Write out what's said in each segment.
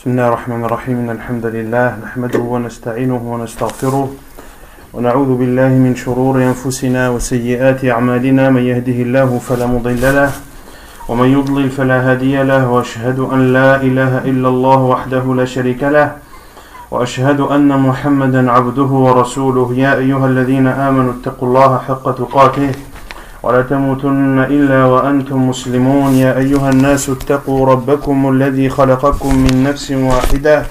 بسم الله الرحمن الرحيم إن الحمد لله نحمده ونستعينه ونستغفره ونعوذ بالله من شرور أنفسنا وسيئات أعمالنا من يهده الله فلا مضل له ومن يضلل فلا هادي له وأشهد أن لا إله إلا الله وحده لا شريك له وأشهد أن محمدا عبده ورسوله يا أيها الذين آمنوا اتقوا الله حق تقاته ولا تموتن إلا وأنتم مسلمون يا أيها الناس اتقوا ربكم الذي خلقكم من نفس واحدة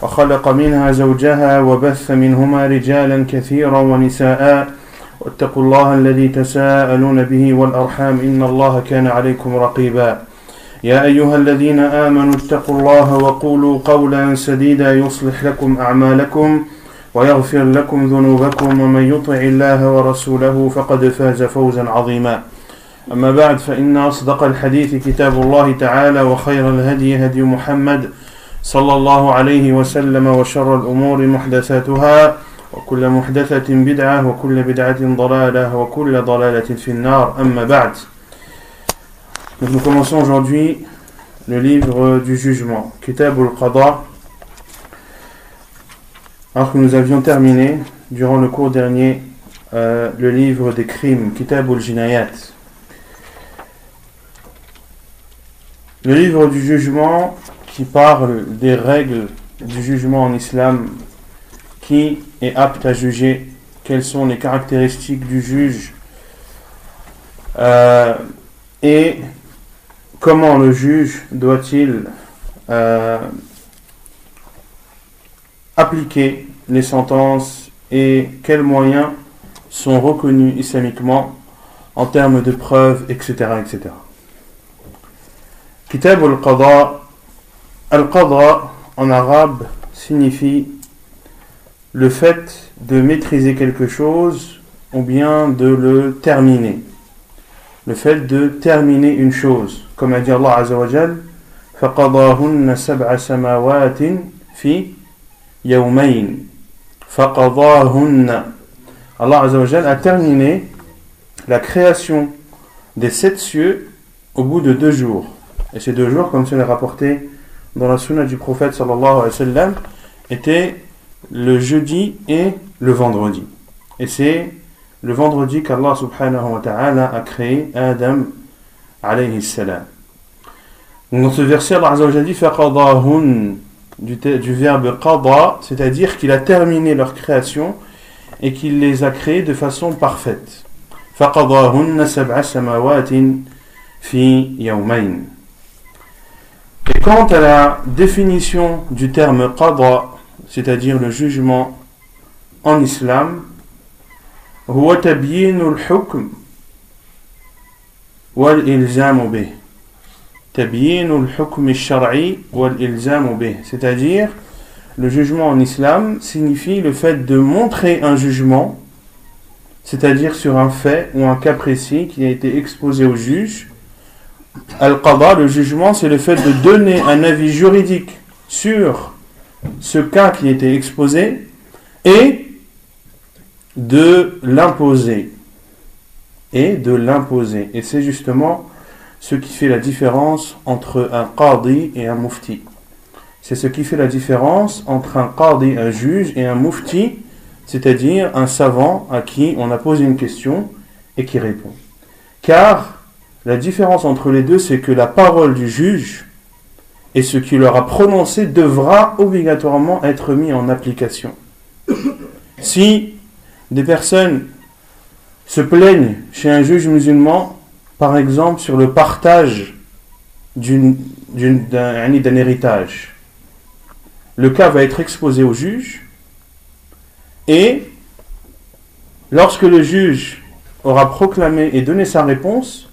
وخلق منها زوجها وبث منهما رجالا كثيرا ونساء واتقوا الله الذي تساءلون به والأرحام إن الله كان عليكم رقيبا يا أيها الذين آمنوا اتقوا الله وقولوا قولا سديدا يصلح لكم أعمالكم ويغفر لكم ذنوبكم ومن يطع الله ورسوله فقد فاز فوزا عظيما أما بعد فإن أصدق الحديث كتاب الله تعالى وخير الهدي هدي محمد صلى الله عليه وسلم وشر الأمور محدثاتها وكل محدثة بدعة وكل بدعة ضلالة وكل ضلالة في النار أما بعد. Donc nous commençons aujourd'hui le livre du jugement, Kitab al-Qada, alors que nous avions terminé durant le cours dernier le livre des crimes, Kitab al-Jinayat. Le livre du jugement qui parle des règles du jugement en islam, qui est apte à juger, quelles sont les caractéristiques du juge et comment le juge doit-il appliquer les sentences et quels moyens sont reconnus islamiquement en termes de preuves, etc. etc. Kitab al-Qada. Al-Qada en arabe signifie le fait de maîtriser quelque chose ou bien de le terminer. Le fait de terminer une chose. Comme a dit Allah Azza wa Jal, فَقَضَاهُنَّ سَبْعَ سَمَاوَاتٍ فِي يَوْمَيْنِ فَقَضَاهُنَّ. Allah Azza wa Jal a terminé la création des 7 cieux au bout de 2 jours. Et ces 2 jours, comme cela est rapporté dans la sunna du prophète sallallahu alayhi wa sallam, étaient le jeudi et le vendredi. Et c'est le vendredi qu'Allah subhanahu wa ta'ala a créé Adam alayhi salam. Donc dans ce verset, Allah Azza wa Jalla dit faqadahun du verbe qada, c'est-à-dire qu'il a terminé leur création et qu'il les a créés de façon parfaite. Faqadahun sab'a samawatin fi yawmayn. Et quant à la définition du terme qada, c'est-à-dire le jugement en islam, huwa tabyinul hukm wal ilzamu bih. Tabyinul hukm ash-shar'i wal ilzamu bih. C'est-à-dire, le jugement en islam signifie le fait de montrer un jugement, c'est-à-dire sur un fait ou un cas précis qui a été exposé au juge. Al-Qada, le jugement, c'est le fait de donner un avis juridique sur ce cas qui était exposé et de l'imposer. Et c'est justement ce qui fait la différence entre un qadi et un mufti. C'est ce qui fait la différence entre un qadi, un juge, et un mufti, c'est-à-dire un savant à qui on a posé une question et qui répond. Car la différence entre les deux, c'est que la parole du juge et ce qu'il leur a prononcé devra obligatoirement être mis en application. Si des personnes se plaignent chez un juge musulman, par exemple sur le partage d'un héritage, le cas va être exposé au juge et lorsque le juge aura proclamé et donné sa réponse,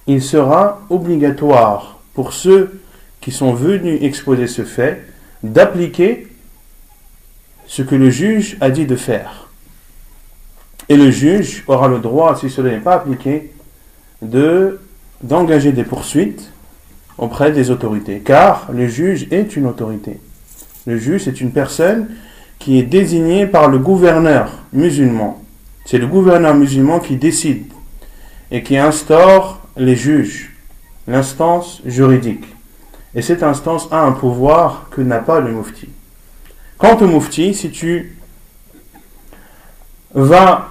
il sera obligatoire pour ceux qui sont venus exposer ce fait d'appliquer ce que le juge a dit de faire. Et le juge aura le droit, si cela n'est pas appliqué, d'engager des poursuites auprès des autorités. Car le juge est une autorité. Le juge, c'est une personne qui est désignée par le gouverneur musulman. C'est le gouverneur musulman qui décide et qui instaure les juges, l'instance juridique. Et cette instance a un pouvoir que n'a pas le mufti. Quant au mufti, si tu vas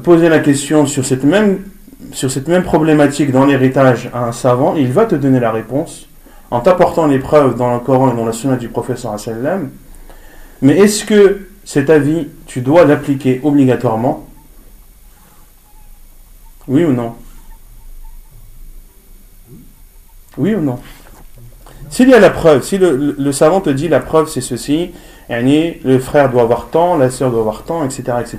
poser la question sur cette même problématique dans l'héritage à un savant, il va te donner la réponse en t'apportant les preuves dans le Coran et dans la Sunna du prophète sallallahu alayhi wa sallam. Mais est-ce que cet avis, tu dois l'appliquer obligatoirement? Oui ou non? Oui ou non? S'il y a la preuve, si le savant te dit la preuve c'est ceci, le frère doit avoir tant, la sœur doit avoir tant, etc., etc.,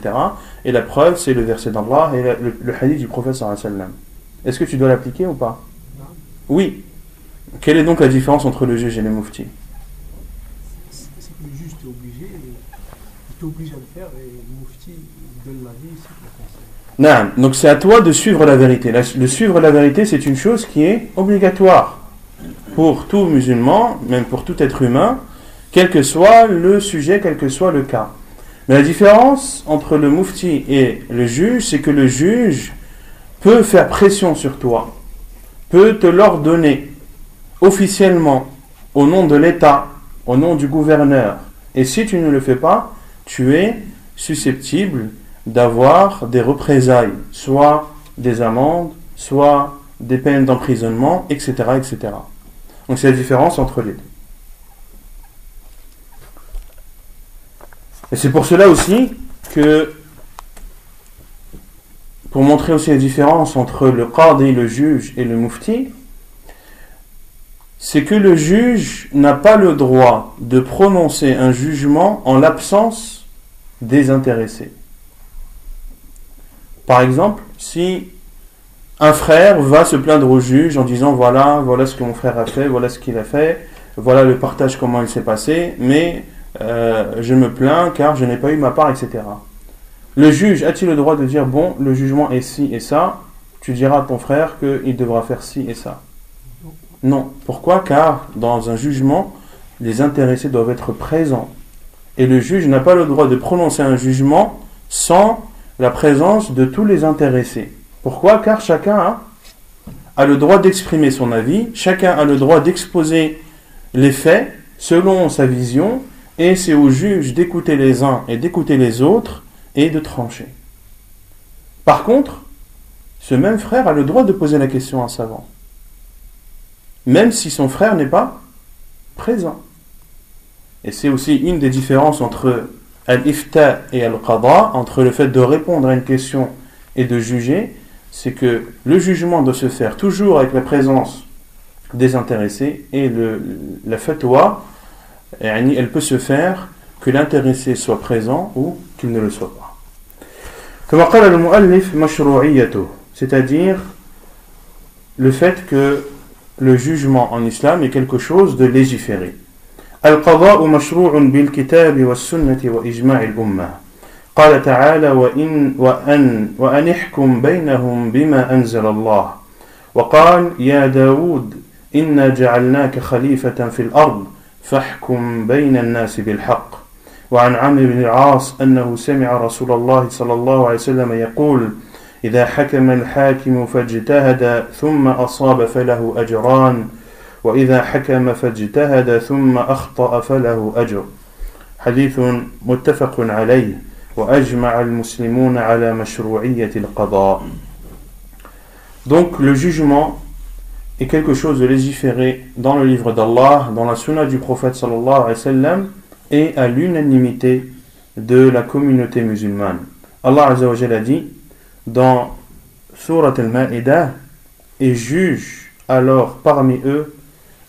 et la preuve c'est le verset d'Allah et le hadith du prophète sallallahu alayhi wa sallam. Est-ce que tu dois l'appliquer ou pas? Oui. Quelle est donc la différence entre le juge et le mufti? C'est que le juge t'oblige à le faire et le mufti donne l'avis, c'est le conseil. Non, donc c'est à toi de suivre la vérité. Le suivre la vérité, c'est une chose qui est obligatoire pour tout musulman, même pour tout être humain, quel que soit le sujet, quel que soit le cas. Mais la différence entre le mufti et le juge, c'est que le juge peut faire pression sur toi, peut te l'ordonner officiellement au nom de l'État, au nom du gouverneur. Et si tu ne le fais pas, tu es susceptible d'avoir des représailles, soit des amendes, soit des peines d'emprisonnement, etc., etc. Donc c'est la différence entre les deux. Et c'est pour cela aussi que, pour montrer aussi la différence entre le qadi, le juge, et le mufti, c'est que le juge n'a pas le droit de prononcer un jugement en l'absence des intéressés. Par exemple, si un frère va se plaindre au juge en disant voilà ce que mon frère a fait, voilà ce qu'il a fait, voilà le partage, comment il s'est passé, mais je me plains car je n'ai pas eu ma part, etc. Le juge a-t-il le droit de dire bon, le jugement est ci et ça, tu diras à ton frère qu'il devra faire ci et ça? Non. Pourquoi? Car dans un jugement, les intéressés doivent être présents. Et le juge n'a pas le droit de prononcer un jugement sans la présence de tous les intéressés. Pourquoi? Car chacun a le droit d'exprimer son avis, chacun a le droit d'exposer les faits selon sa vision, et c'est au juge d'écouter les uns et d'écouter les autres et de trancher. Par contre, ce même frère a le droit de poser la question à un savant, même si son frère n'est pas présent. Et c'est aussi une des différences entre al-ifta et al-qada, entre le fait de répondre à une question et de juger, c'est que le jugement doit se faire toujours avec la présence des intéressés, et la fatwa, elle peut se faire que l'intéressé soit présent ou qu'il ne le soit pas. كما قال المؤلف مشروعيته, c'est-à-dire le fait que le jugement en islam est quelque chose de légiféré. القضاء مشروع بالكتاب والسنة وإجماع الأمة. قال تعالى وأن احكم بينهم بما أنزل الله. وقال يا داود إنا جعلناك خليفة في الأرض فاحكم بين الناس بالحق. وعن عمرو بن العاص أنه سمع رسول الله صلى الله عليه وسلم يقول إذا حكم الحاكم فاجتهد ثم أصاب فله أجران وإذا حكم فاجتهد ثم أخطأ فله أجر. حديث متفق عليه وأجمع المسلمون على مشروعية القضاء. Donc le jugement est quelque chose de légiféré dans le livre d'Allah, dans la sunna du prophète sallallahu alayhi wa sallam, et à l'unanimité de la communauté musulmane. Allah Azza wa Jalla a dit dans Surat al-Ma'idah, et juge alors parmi eux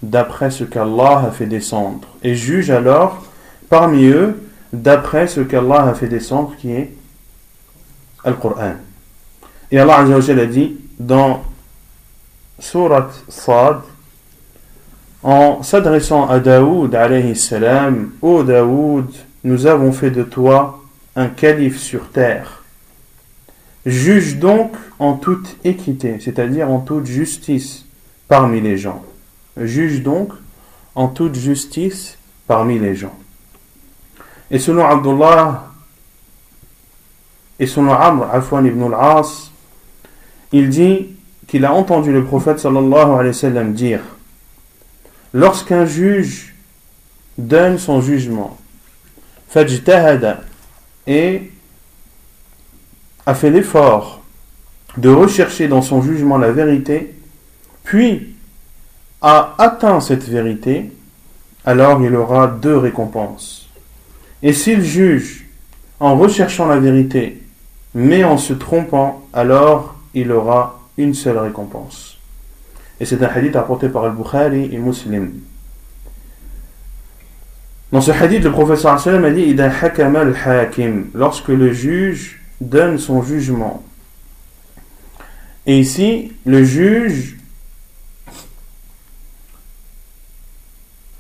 d'après ce qu'Allah a fait descendre. Et juge alors parmi eux d'après ce qu'Allah a fait descendre, qui est Al-Qur'an. Et Allah Azza wa Jalla a dit dans Surat Sad, en s'adressant à Daoud alayhi salam, ô Daoud, nous avons fait de toi un calife sur terre. Juge donc en toute équité, c'est-à-dire en toute justice parmi les gens. Juge donc en toute justice parmi les gens. Et selon Abdullah et selon Amr Afwan ibn al-As, il dit qu'il a entendu le prophète sallallahu alayhi wa sallam dire: lorsqu'un juge donne son jugement, fajtahada, et a fait l'effort de rechercher dans son jugement la vérité, puis a atteint cette vérité, alors il aura 2 récompenses. Et s'il juge en recherchant la vérité, mais en se trompant, alors il aura une seule récompense. Et c'est un hadith rapporté par Al-Bukhari et Muslim. Dans ce hadith, le professeur sallam a dit Ida hakama al-hakim, lorsque le juge donne son jugement. Et ici, le juge,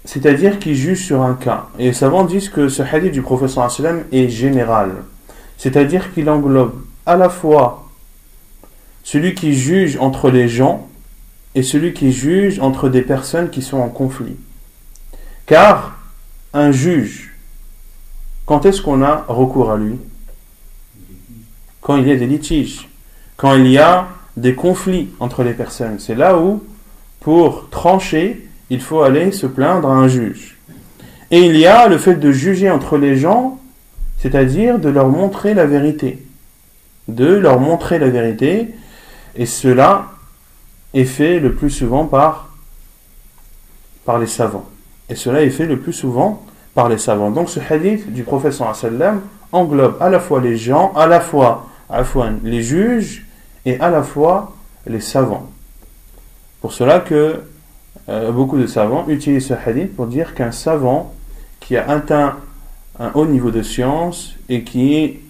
c'est-à-dire qu'il juge sur un cas. Et les savants disent que ce hadith du professeur sallam est général, c'est-à-dire qu'il englobe à la fois celui qui juge entre les gens et celui qui juge entre des personnes qui sont en conflit. Car un juge, quand est-ce qu'on a recours à lui? Quand il y a des litiges, quand il y a des conflits entre les personnes. C'est là où, pour trancher, il faut aller se plaindre à un juge. Et il y a le fait de juger entre les gens, c'est-à-dire de leur montrer la vérité. De leur montrer la vérité, et cela est fait le plus souvent par les savants. Et cela est fait le plus souvent par les savants. Donc ce hadith du prophète sallallahu alayhi wa sallam englobe à la fois les gens, à la fois les juges et à la fois les savants. Pour cela que beaucoup de savants utilisent ce hadith pour dire qu'un savant qui a atteint un haut niveau de science et qui est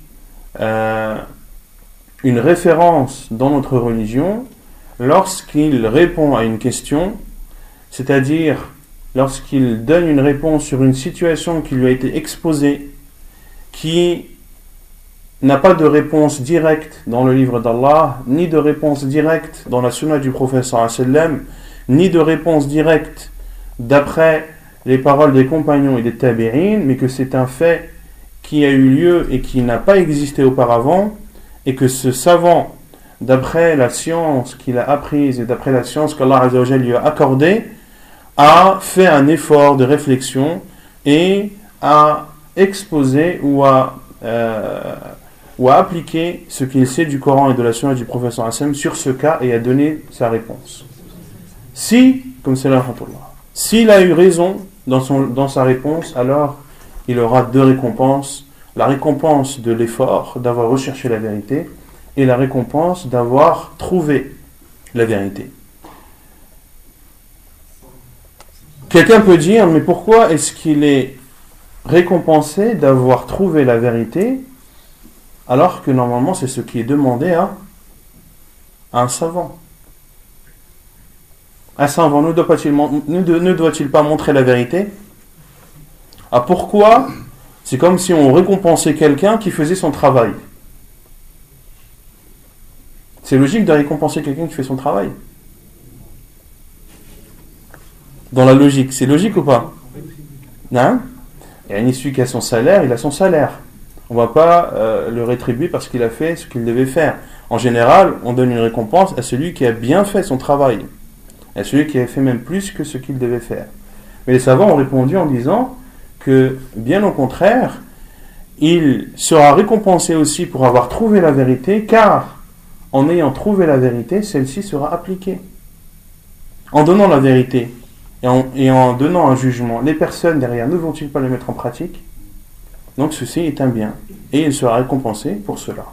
une référence dans notre religion, lorsqu'il répond à une question, c'est-à-dire lorsqu'il donne une réponse sur une situation qui lui a été exposée, qui n'a pas de réponse directe dans le livre d'Allah, ni de réponse directe dans la sunna du prophète sallallahu alayhi wa sallam, ni de réponse directe d'après les paroles des compagnons et des tabi'in, mais que c'est un fait qui a eu lieu et qui n'a pas existé auparavant, et que ce savant, d'après la science qu'il a apprise et d'après la science qu'Allah Azza wa Jalla lui a accordée, a fait un effort de réflexion et a exposé ou a appliqué ce qu'il sait du Coran et de la sunna du prophète sallallahu alayhi wa sallam sur ce cas et a donné sa réponse. Si, comme c'est là, s'il a eu raison dans sa réponse, alors il aura 2 récompenses. La récompense de l'effort d'avoir recherché la vérité et la récompense d'avoir trouvé la vérité. Quelqu'un peut dire, mais pourquoi est-ce qu'il est récompensé d'avoir trouvé la vérité alors que normalement c'est ce qui est demandé à un savant? Un savant ne doit-il pas montrer la vérité? Ah, pourquoi? C'est comme si on récompensait quelqu'un qui faisait son travail. C'est logique de récompenser quelqu'un qui fait son travail. Dans la logique, c'est logique ou pas? Non? Et celui qui a son salaire, il a son salaire. On ne va pas le rétribuer parce qu'il a fait ce qu'il devait faire. En général, on donne une récompense à celui qui a bien fait son travail, à celui qui a fait même plus que ce qu'il devait faire. Mais les savants ont répondu en disant que, bien au contraire, il sera récompensé aussi pour avoir trouvé la vérité, car en ayant trouvé la vérité, celle-ci sera appliquée. En donnant la vérité et en donnant un jugement, les personnes derrière ne vont-ils pas le mettre en pratique? Donc ceci est un bien, et il sera récompensé pour cela.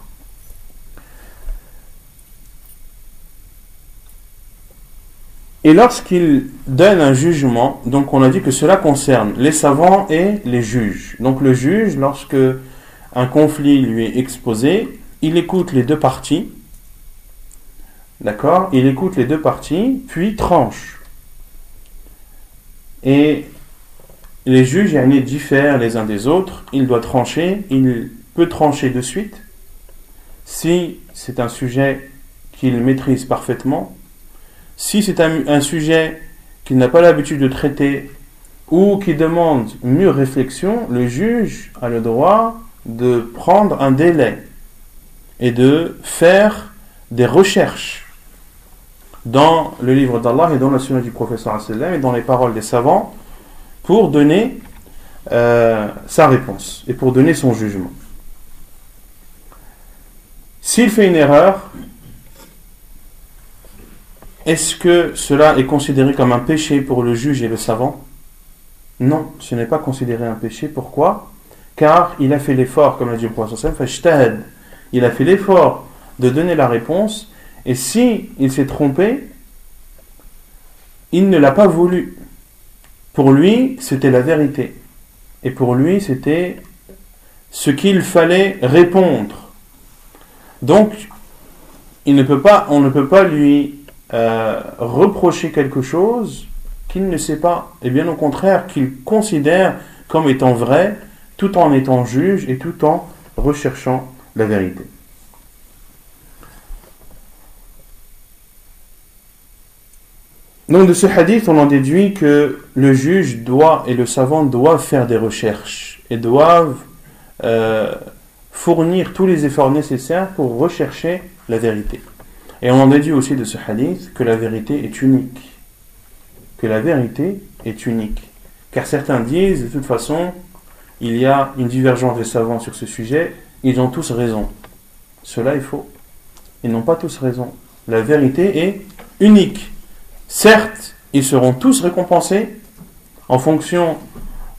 Et lorsqu'il donne un jugement, donc on a dit que cela concerne les savants et les juges. Donc le juge, lorsque un conflit lui est exposé, il écoute les 2 parties, d'accord? Il écoute les 2 parties, puis tranche. Et les juges diffèrent les uns des autres, il doit trancher, il peut trancher de suite, si c'est un sujet qu'il maîtrise parfaitement. Si c'est un sujet qu'il n'a pas l'habitude de traiter ou qui demande mûre réflexion, le juge a le droit de prendre un délai et de faire des recherches dans le livre d'Allah et dans la sunna du prophète sallallahu alayhi wa sallam et dans les paroles des savants pour donner sa réponse et pour donner son jugement. S'il fait une erreur, est-ce que cela est considéré comme un péché pour le juge et le savant? Non, ce n'est pas considéré un péché. Pourquoi? Car il a fait l'effort, comme l'a dit le prophète sallallahu alayhi wa sallam, il a fait l'effort de donner la réponse, et si il s'est trompé, il ne l'a pas voulu. Pour lui, c'était la vérité. Et pour lui, c'était ce qu'il fallait répondre. Donc, on ne peut pas lui reprocher quelque chose qu'il ne sait pas. Et bien au contraire, qu'il considère comme étant vrai, tout en étant juge et tout en recherchant la vérité. Donc de ce hadith, on en déduit que le juge et le savant doivent faire des recherches et doivent fournir tous les efforts nécessaires pour rechercher la vérité. Et on en déduit aussi de ce hadith que la vérité est unique. Que la vérité est unique. Car certains disent, de toute façon, il y a une divergence des savants sur ce sujet, ils ont tous raison. Cela est faux. Ils n'ont pas tous raison. La vérité est unique. Certes, ils seront tous récompensés en fonction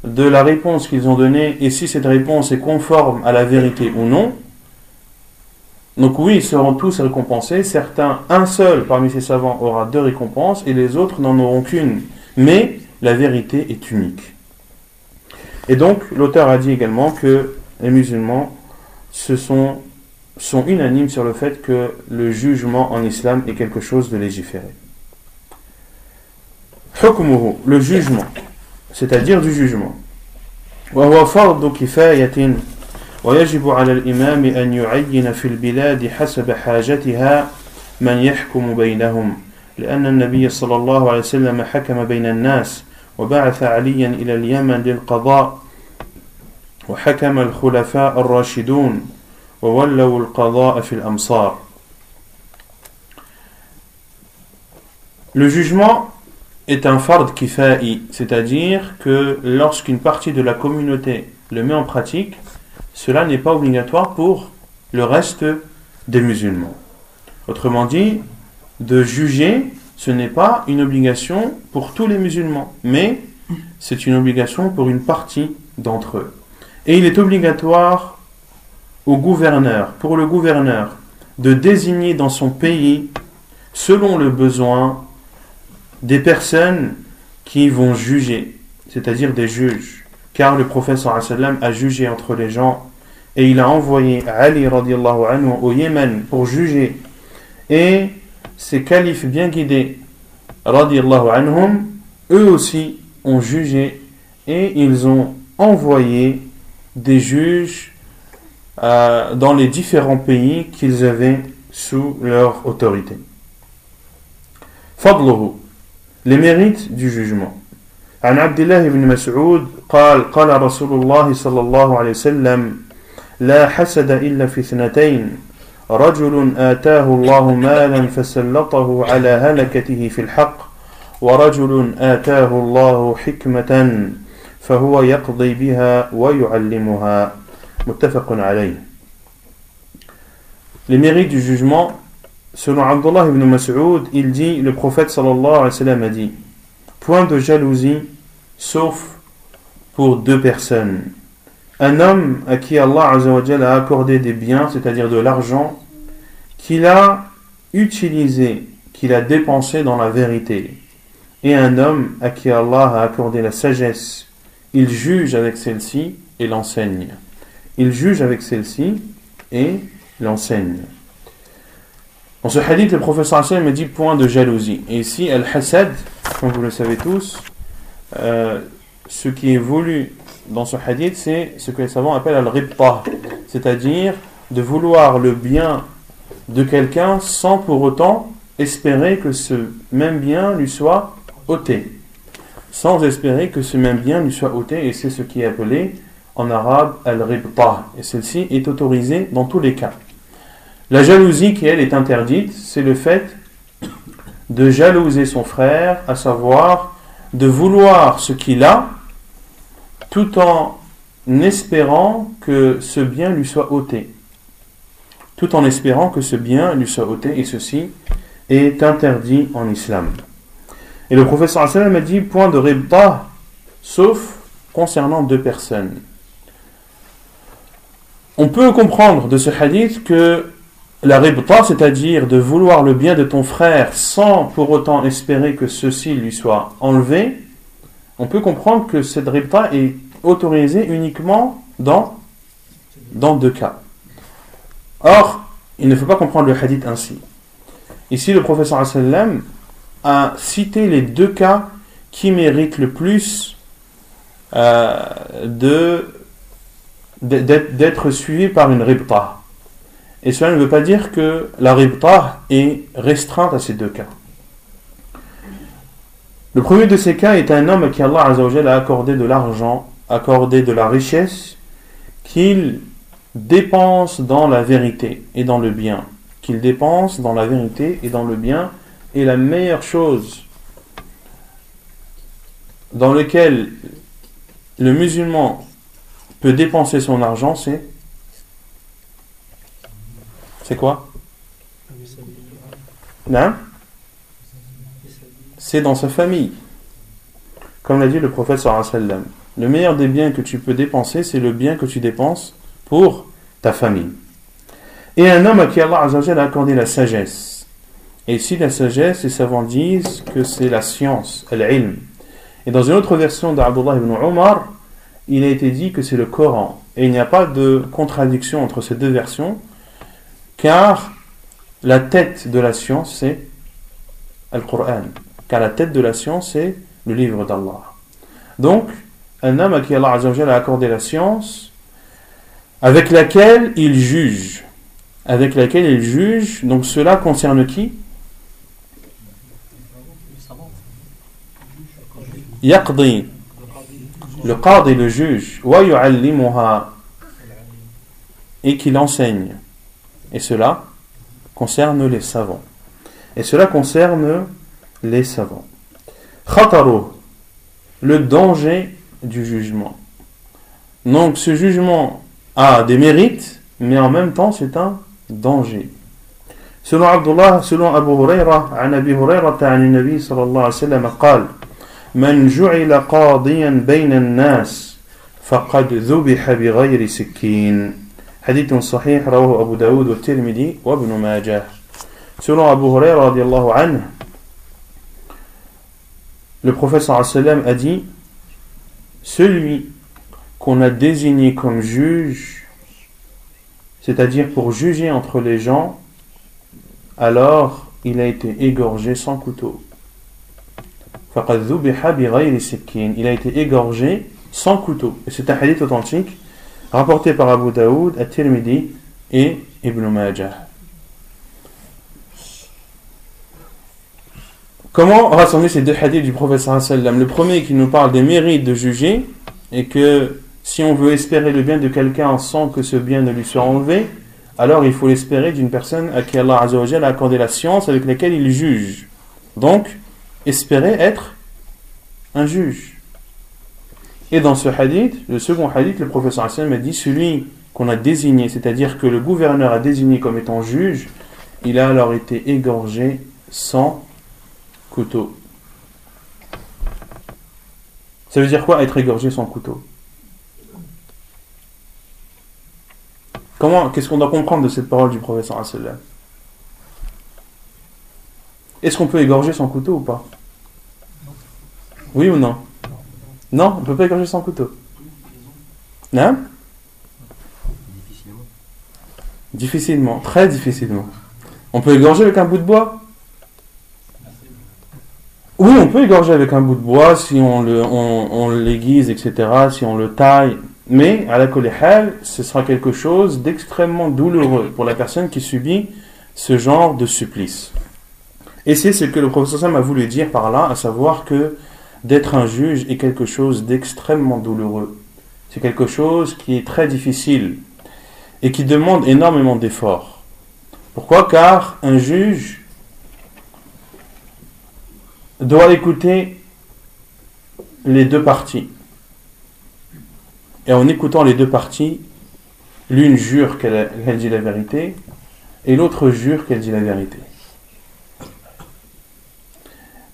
de la réponse qu'ils ont donnée et si cette réponse est conforme à la vérité ou non. Donc oui, ils seront tous récompensés. Certains, un seul parmi ces savants aura 2 récompenses et les autres n'en auront qu'une. Mais la vérité est unique. Et donc, l'auteur a dit également que les musulmans sont unanimes sur le fait que le jugement en islam est quelque chose de légiféré. Hukmuhu, le jugement, c'est-à-dire du jugement. وهو فرض كفاية ويجب على الإمام أن يعين في البلاد حسب حاجتها من يحكم بينهم لأن النبي صلى الله عليه وسلم حكم بين الناس وبعث عليا إلى اليمن للقضاء وحكم الخلفاء الراشدون وولوا القضاء في الأمصار. Le jugement est un fard kifa'i, c'est-à-dire que lorsqu'une partie de la communauté le met en pratique, cela n'est pas obligatoire pour le reste des musulmans. Autrement dit, de juger, ce n'est pas une obligation pour tous les musulmans, mais c'est une obligation pour une partie d'entre eux. Et il est obligatoire au gouverneur, pour le gouverneur, de désigner dans son pays, selon le besoin, des personnes qui vont juger, c'est-à-dire des juges. Car le prophète sallallahu alayhi wa sallam a jugé entre les gens et il a envoyé Ali radiallahu anhu au Yémen pour juger. Et ces califes bien guidés radiallahu anhum, eux aussi ont jugé et ils ont envoyé des juges dans les différents pays qu'ils avaient sous leur autorité. Fadluhu, les mérites du jugement. عن عبد الله بن مسعود قال قال رسول الله صلى الله عليه وسلم لا حسد إلا في 2 رجل آتاه الله مالا فسلطه على هلكته في الحق ورجل آتاه الله حكمة فهو يقضي بها ويعلمها متفق عليه. Les mérites du jugement. Selon Abdullah ibn Mas'ud, il dit, le prophète sallallahu alayhi wa sallam a dit, point de jalousie, sauf pour 2 personnes. Un homme à qui Allah azza wa jalla a accordé des biens, c'est-à-dire de l'argent, qu'il a utilisé, qu'il a dépensé dans la vérité. Et un homme à qui Allah a accordé la sagesse, il juge avec celle-ci et l'enseigne. Il juge avec celle-ci et l'enseigne. Dans ce hadith, le prophète sallallahu alayhi wa sallam dit point de jalousie. Et ici, al-hasad, comme vous le savez tous, ce qui est voulu dans ce hadith, c'est ce que les savants appellent al-ribta, c'est-à-dire de vouloir le bien de quelqu'un sans pour autant espérer que ce même bien lui soit ôté. Sans espérer que ce même bien lui soit ôté, et c'est ce qui est appelé en arabe al-ribta. Et celle-ci est autorisée dans tous les cas. La jalousie qui, elle, est interdite, c'est le fait de jalouser son frère, à savoir de vouloir ce qu'il a, tout en espérant que ce bien lui soit ôté. Tout en espérant que ce bien lui soit ôté, et ceci est interdit en islam. Et le prophète sallallahu alayhi wa sallam a dit point de ribta, sauf concernant deux personnes. On peut comprendre de ce hadith que la ribta, c'est-à-dire de vouloir le bien de ton frère sans pour autant espérer que ceci lui soit enlevé, on peut comprendre que cette ribta est autorisée uniquement dans deux cas. Or, il ne faut pas comprendre le hadith ainsi. Ici, le prophète sallallahu alayhi wa sallam a cité les deux cas qui méritent le plus d'être suivis par une ribta. Et cela ne veut pas dire que la ribta est restreinte à ces deux cas. Le premier de ces cas est un homme à qui Allah Azza wa Jalla a accordé de l'argent, accordé de la richesse, qu'il dépense dans la vérité et dans le bien. Qu'il dépense dans la vérité et dans le bien. Et la meilleure chose dans laquelle le musulman peut dépenser son argent, c'est quoi? Non? C'est dans sa famille. Comme l'a dit le prophète sallallahu alayhi wa sallam. Le meilleur des biens que tu peux dépenser, c'est le bien que tu dépenses pour ta famille. Et un homme à qui Allah Azza wa Jalla a accordé la sagesse. Et ici, la sagesse, les savants disent que c'est la science, al-ilm. Et dans une autre version d'Abdullah ibn Umar, il a été dit que c'est le Coran. Et il n'y a pas de contradiction entre ces deux versions, car la tête de la science, c'est Al-Qur'an. Car la tête de la science, c'est le livre d'Allah. Donc, un homme à qui Allah Azza wa Jalla a accordé la science, avec laquelle il juge. Donc cela concerne qui? Yaqdi, le qadi, le juge, wa yu'allimuha, et qu'il enseigne. Et cela concerne les savants. Khataru, le danger du jugement. Donc ce jugement a des mérites, mais en même temps c'est un danger. Selon Abu Hurayra, عن أبي هريرة عن النبي صلى الله عليه وسلم قال من جعل قاضيا بين الناس فقد ذبح بغير سكين. حديث صحيح رواه أبو داود والترمذي وابن ماجه. Selon Abu Hurayra radiallahu anhu, le prophète sallallahu alayhi wa sallam a dit celui qu'on a désigné comme juge, c'est-à-dire pour juger entre les gens, alors il a été égorgé sans couteau. فَقَدْ ذُبِحَ بِغَيْرِ سِكِّينٍ. Il a été égorgé sans couteau. Et c'est un hadith authentique rapporté par Abu Daoud, At-Tirmidhi et Ibn Majah. Comment rassembler ces deux hadiths du prophète sallallahu alayhi wa sallam? Le premier qui nous parle des mérites de juger, et que si on veut espérer le bien de quelqu'un sans que ce bien ne lui soit enlevé, alors il faut l'espérer d'une personne à qui Allah Azza wa Jalla a accordé la science avec laquelle il juge. Donc, espérer être un juge. Et dans ce hadith, le second hadith, le prophète sallallahu alayhi wa sallam a dit celui qu'on a désigné, c'est-à-dire que le gouverneur a désigné comme étant juge, il a alors été égorgé sans couteau. Ça veut dire quoi être égorgé sans couteau? Qu'est-ce qu'on doit comprendre de cette parole du prophète sallallahu alayhi wa sallam? Est-ce qu'on peut égorger sans couteau ou pas? Oui ou non? Non, on ne peut pas égorger sans couteau. Non? Difficilement, très difficilement. On peut égorger avec un bout de bois? Oui, on peut égorger avec un bout de bois si on l'aiguise, etc., si on le taille. Mais, à la kulli hal, ce sera quelque chose d'extrêmement douloureux pour la personne qui subit ce genre de supplice. Et c'est ce que le prophète sallallahu alayhi wa sallam a voulu dire par là, à savoir que d'être un juge est quelque chose d'extrêmement douloureux. C'est quelque chose qui est très difficile et qui demande énormément d'efforts. Pourquoi? Car un juge doit écouter les deux parties. Et en écoutant les deux parties, l'une jure qu'elle dit la vérité et l'autre jure qu'elle dit la vérité.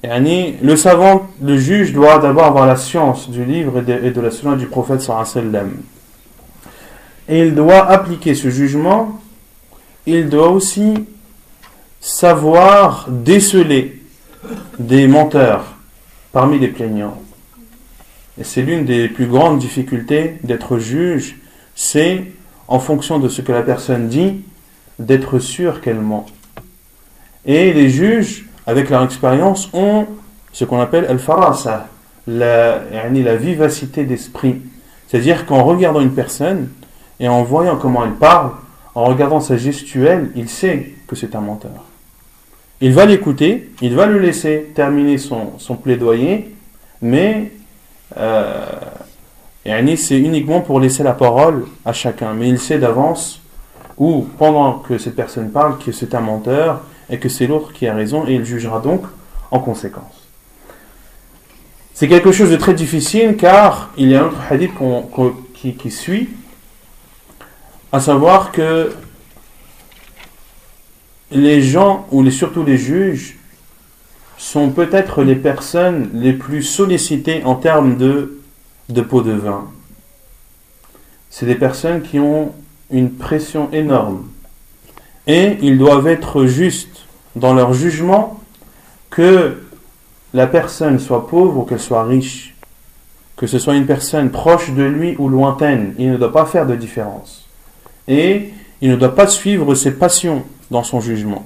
Le savant, le juge doit d'abord avoir la science du livre et de la sunna du prophète sallallahu alayhi wa sallam. Et il doit appliquer ce jugement. Il doit aussi savoir déceler des menteurs parmi les plaignants. Et c'est l'une des plus grandes difficultés d'être juge, c'est en fonction de ce que la personne dit, d'être sûr qu'elle ment. Et les juges, avec leur expérience, ont ce qu'on appelle al-farasa, la vivacité d'esprit. C'est-à-dire qu'en regardant une personne et en voyant comment elle parle, en regardant sa gestuelle, il sait que c'est un menteur. Il va l'écouter, il va le laisser terminer son plaidoyer, mais c'est uniquement pour laisser la parole à chacun. Mais il sait d'avance, ou pendant que cette personne parle, que c'est un menteur et que c'est l'autre qui a raison, et il jugera donc en conséquence. C'est quelque chose de très difficile, car il y a un autre hadith qui suit, à savoir que les gens, ou surtout les juges, sont peut-être les personnes les plus sollicitées en termes de pot de vin. C'est des personnes qui ont une pression énorme. Et ils doivent être justes dans leur jugement, que la personne soit pauvre ou qu'elle soit riche, que ce soit une personne proche de lui ou lointaine. Il ne doit pas faire de différence. Et il ne doit pas suivre ses passions dans son jugement.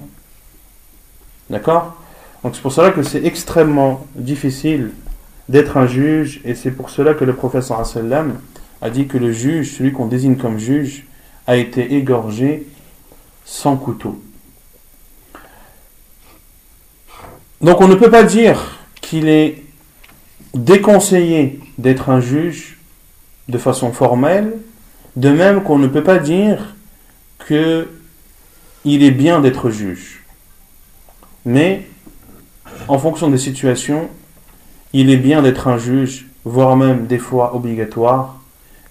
D'accord ? Donc c'est pour cela que c'est extrêmement difficile d'être un juge, et c'est pour cela que le prophète sallallahu alayhi wa sallam a dit que le juge, celui qu'on désigne comme juge, a été égorgé sans couteau. Donc on ne peut pas dire qu'il est déconseillé d'être un juge de façon formelle, de même qu'on ne peut pas dire qu'il est bien d'être juge. Mais en fonction des situations, il est bien d'être un juge, voire même des fois obligatoire,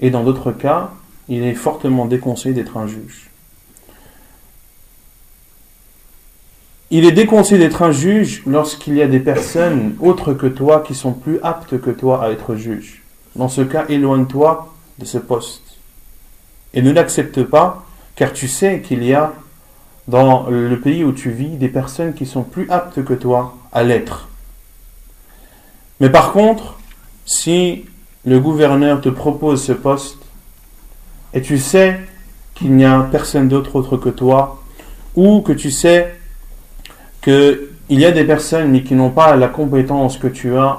et dans d'autres cas, il est fortement déconseillé d'être un juge. Il est déconseillé d'être un juge lorsqu'il y a des personnes autres que toi qui sont plus aptes que toi à être juge. Dans ce cas, éloigne-toi de ce poste. Et ne l'accepte pas, car tu sais qu'il y a dans le pays où tu vis des personnes qui sont plus aptes que toi à l'être. Mais par contre, si le gouverneur te propose ce poste et tu sais qu'il n'y a personne d'autre que toi, ou que tu sais qu'il y a des personnes mais qui n'ont pas la compétence que tu as,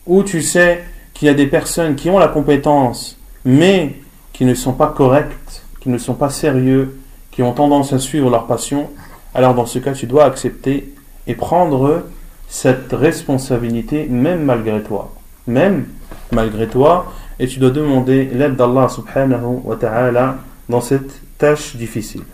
ou tu sais qu'il y a des personnes qui ont la compétence mais qui ne sont pas correctes, qui ne sont pas sérieux, qui ont tendance à suivre leur passion, alors dans ce cas tu dois accepter et prendre cette responsabilité même malgré toi. Même malgré toi, et tu dois demander l'aide d'Allah subhanahu wa ta'ala dans cette tâche difficile.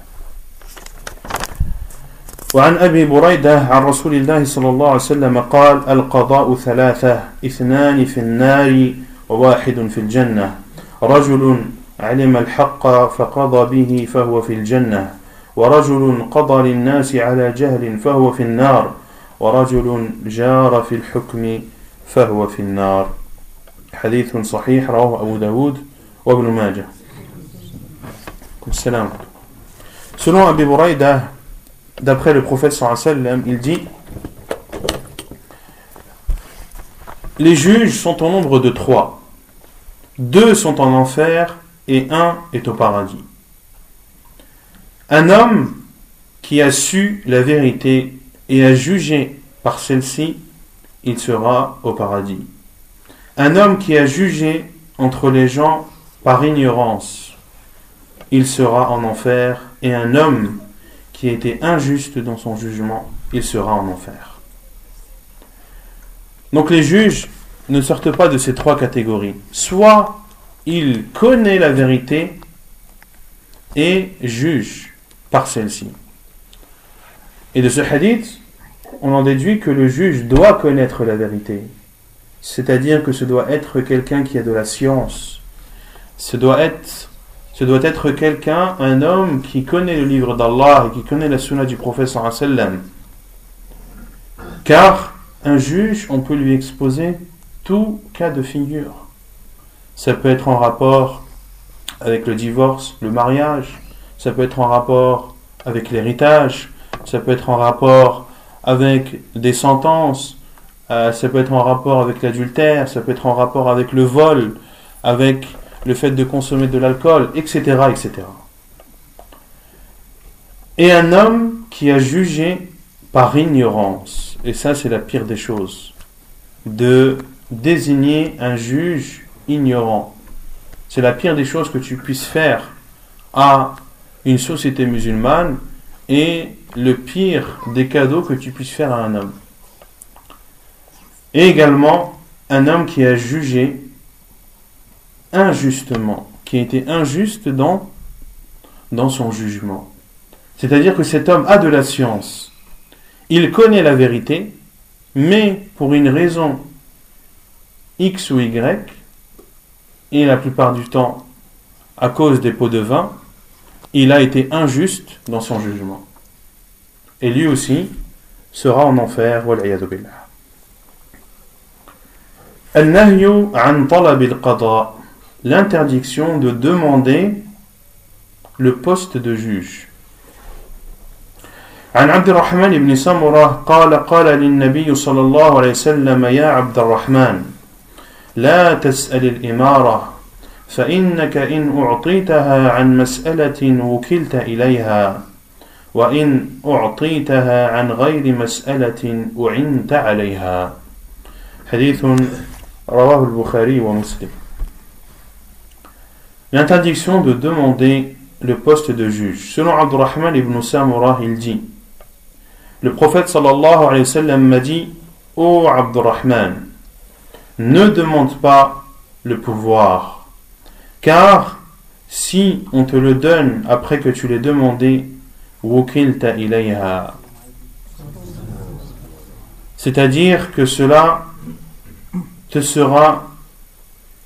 وعن أبي بريدة عن رسول الله صلى الله عليه وسلم قال القضاء ثلاثة اثنان في النار وواحد في الجنة رجل علم الحق فقضى به فهو في الجنة ورجل قضى للناس على جهل فهو في النار ورجل جار في الحكم فهو في النار. حديث صحيح رواه أبو داود وابن ماجه. السلام. Selon Abu Burayda, d'après le prophète sallallahu alayhi wa sallam, il dit: les juges sont au nombre de 3. 2 sont en enfer et 1 est au paradis. Un homme qui a su la vérité et a jugé par celle-ci, il sera au paradis. Un homme qui a jugé entre les gens par ignorance, il sera en enfer. Et un homme qui a été injuste dans son jugement, il sera en enfer. Donc les juges ne sortent pas de ces 3 catégories. Soit il connaît la vérité et juge par celle-ci. Et de ce hadith, on en déduit que le juge doit connaître la vérité. C'est-à-dire que ce doit être quelqu'un qui a de la science. Ce doit être quelqu'un, un homme qui connaît le livre d'Allah et qui connaît la sunna du prophète sallallahu alayhi wa sallam. Car un juge, on peut lui exposer tout cas de figure. Ça peut être en rapport avec le divorce, le mariage, ça peut être en rapport avec l'héritage, ça peut être en rapport avec des sentences, ça peut être en rapport avec l'adultère, ça peut être en rapport avec le vol, avec le fait de consommer de l'alcool, etc., etc. Et un homme qui a jugé par ignorance, et ça c'est la pire des choses, de désigner un juge ignorant. C'est la pire des choses que tu puisses faire à une société musulmane et le pire des cadeaux que tu puisses faire à un homme. Et également, un homme qui a jugé injustement, qui a été injuste dans son jugement. C'est-à-dire que cet homme a de la science, il connaît la vérité, mais pour une raison X ou Y, et la plupart du temps à cause des pots de vin, il a été injuste dans son jugement. Et lui aussi sera en enfer, wal'iyadu billah. Al-nahyu an talab al-qada, l'interdiction de demander le poste de juge. عن عبد الرحمن بن سمرة قال للنبي صلى الله عليه وسلم يا عبد الرحمن لا تسأل الإمارة فإنك إن أعطيتها عن مسألة وكلت إليها وإن أعطيتها عن غير مسألة أعنت عليها. حديث رواه البخاري ومسلم. L'interdiction de demander le poste de juge. Selon Abdurrahman ibn Samurah, il dit: le prophète sallallahu alayhi wa sallam m'a dit: ô Abdurrahman, ne demande pas le pouvoir, car si on te le donne après que tu l'aies demandé, wukilta ilayha, c'est-à-dire que cela te sera,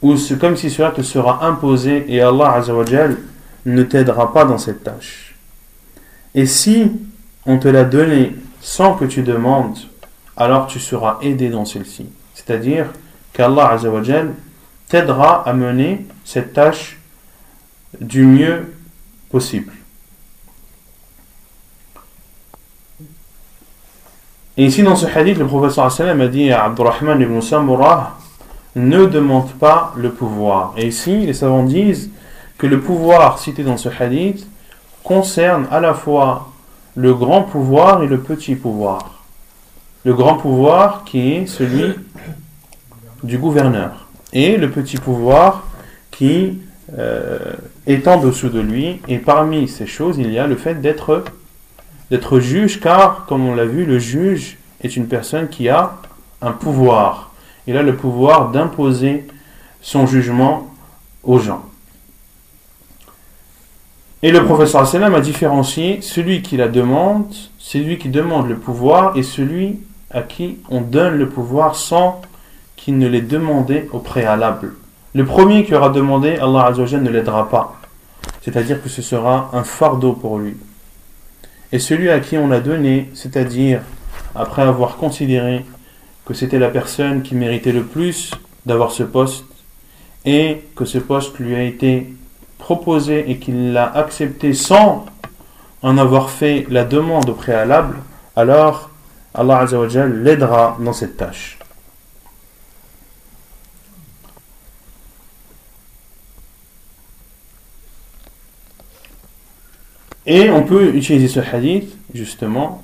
ou c'est comme si cela te sera imposé et Allah Azza wa Jal ne t'aidera pas dans cette tâche. Et si on te l'a donné sans que tu demandes, alors tu seras aidé dans celle-ci. C'est-à-dire qu'Allah Azza wa Jal t'aidera à mener cette tâche du mieux possible. Et ici dans ce hadith, le prophète sallallahu alayhi wa sallam a dit à Abdurrahman ibn Samurah: ne demande pas le pouvoir. Et ici, les savants disent que le pouvoir cité dans ce hadith concerne à la fois le grand pouvoir et le petit pouvoir. Le grand pouvoir qui est celui du gouverneur, et le petit pouvoir qui est en dessous de lui. Et parmi ces choses, il y a le fait d'être juge, car comme on l'a vu, le juge est une personne qui a un pouvoir. Il a le pouvoir d'imposer son jugement aux gens. Et le prophète sallallahu alayhi wa sallam a différencié celui qui la demande, celui qui demande le pouvoir, et celui à qui on donne le pouvoir sans qu'il ne l'ait demandé au préalable. Le premier qui aura demandé, Allah Azza wa Jalla ne l'aidera pas. C'est-à-dire que ce sera un fardeau pour lui. Et celui à qui on l'a donné, c'est-à-dire après avoir considéré que c'était la personne qui méritait le plus d'avoir ce poste, et que ce poste lui a été proposé et qu'il l'a accepté sans en avoir fait la demande au préalable, alors Allah Azza wa Jalla l'aidera dans cette tâche. Et on peut utiliser ce hadith justement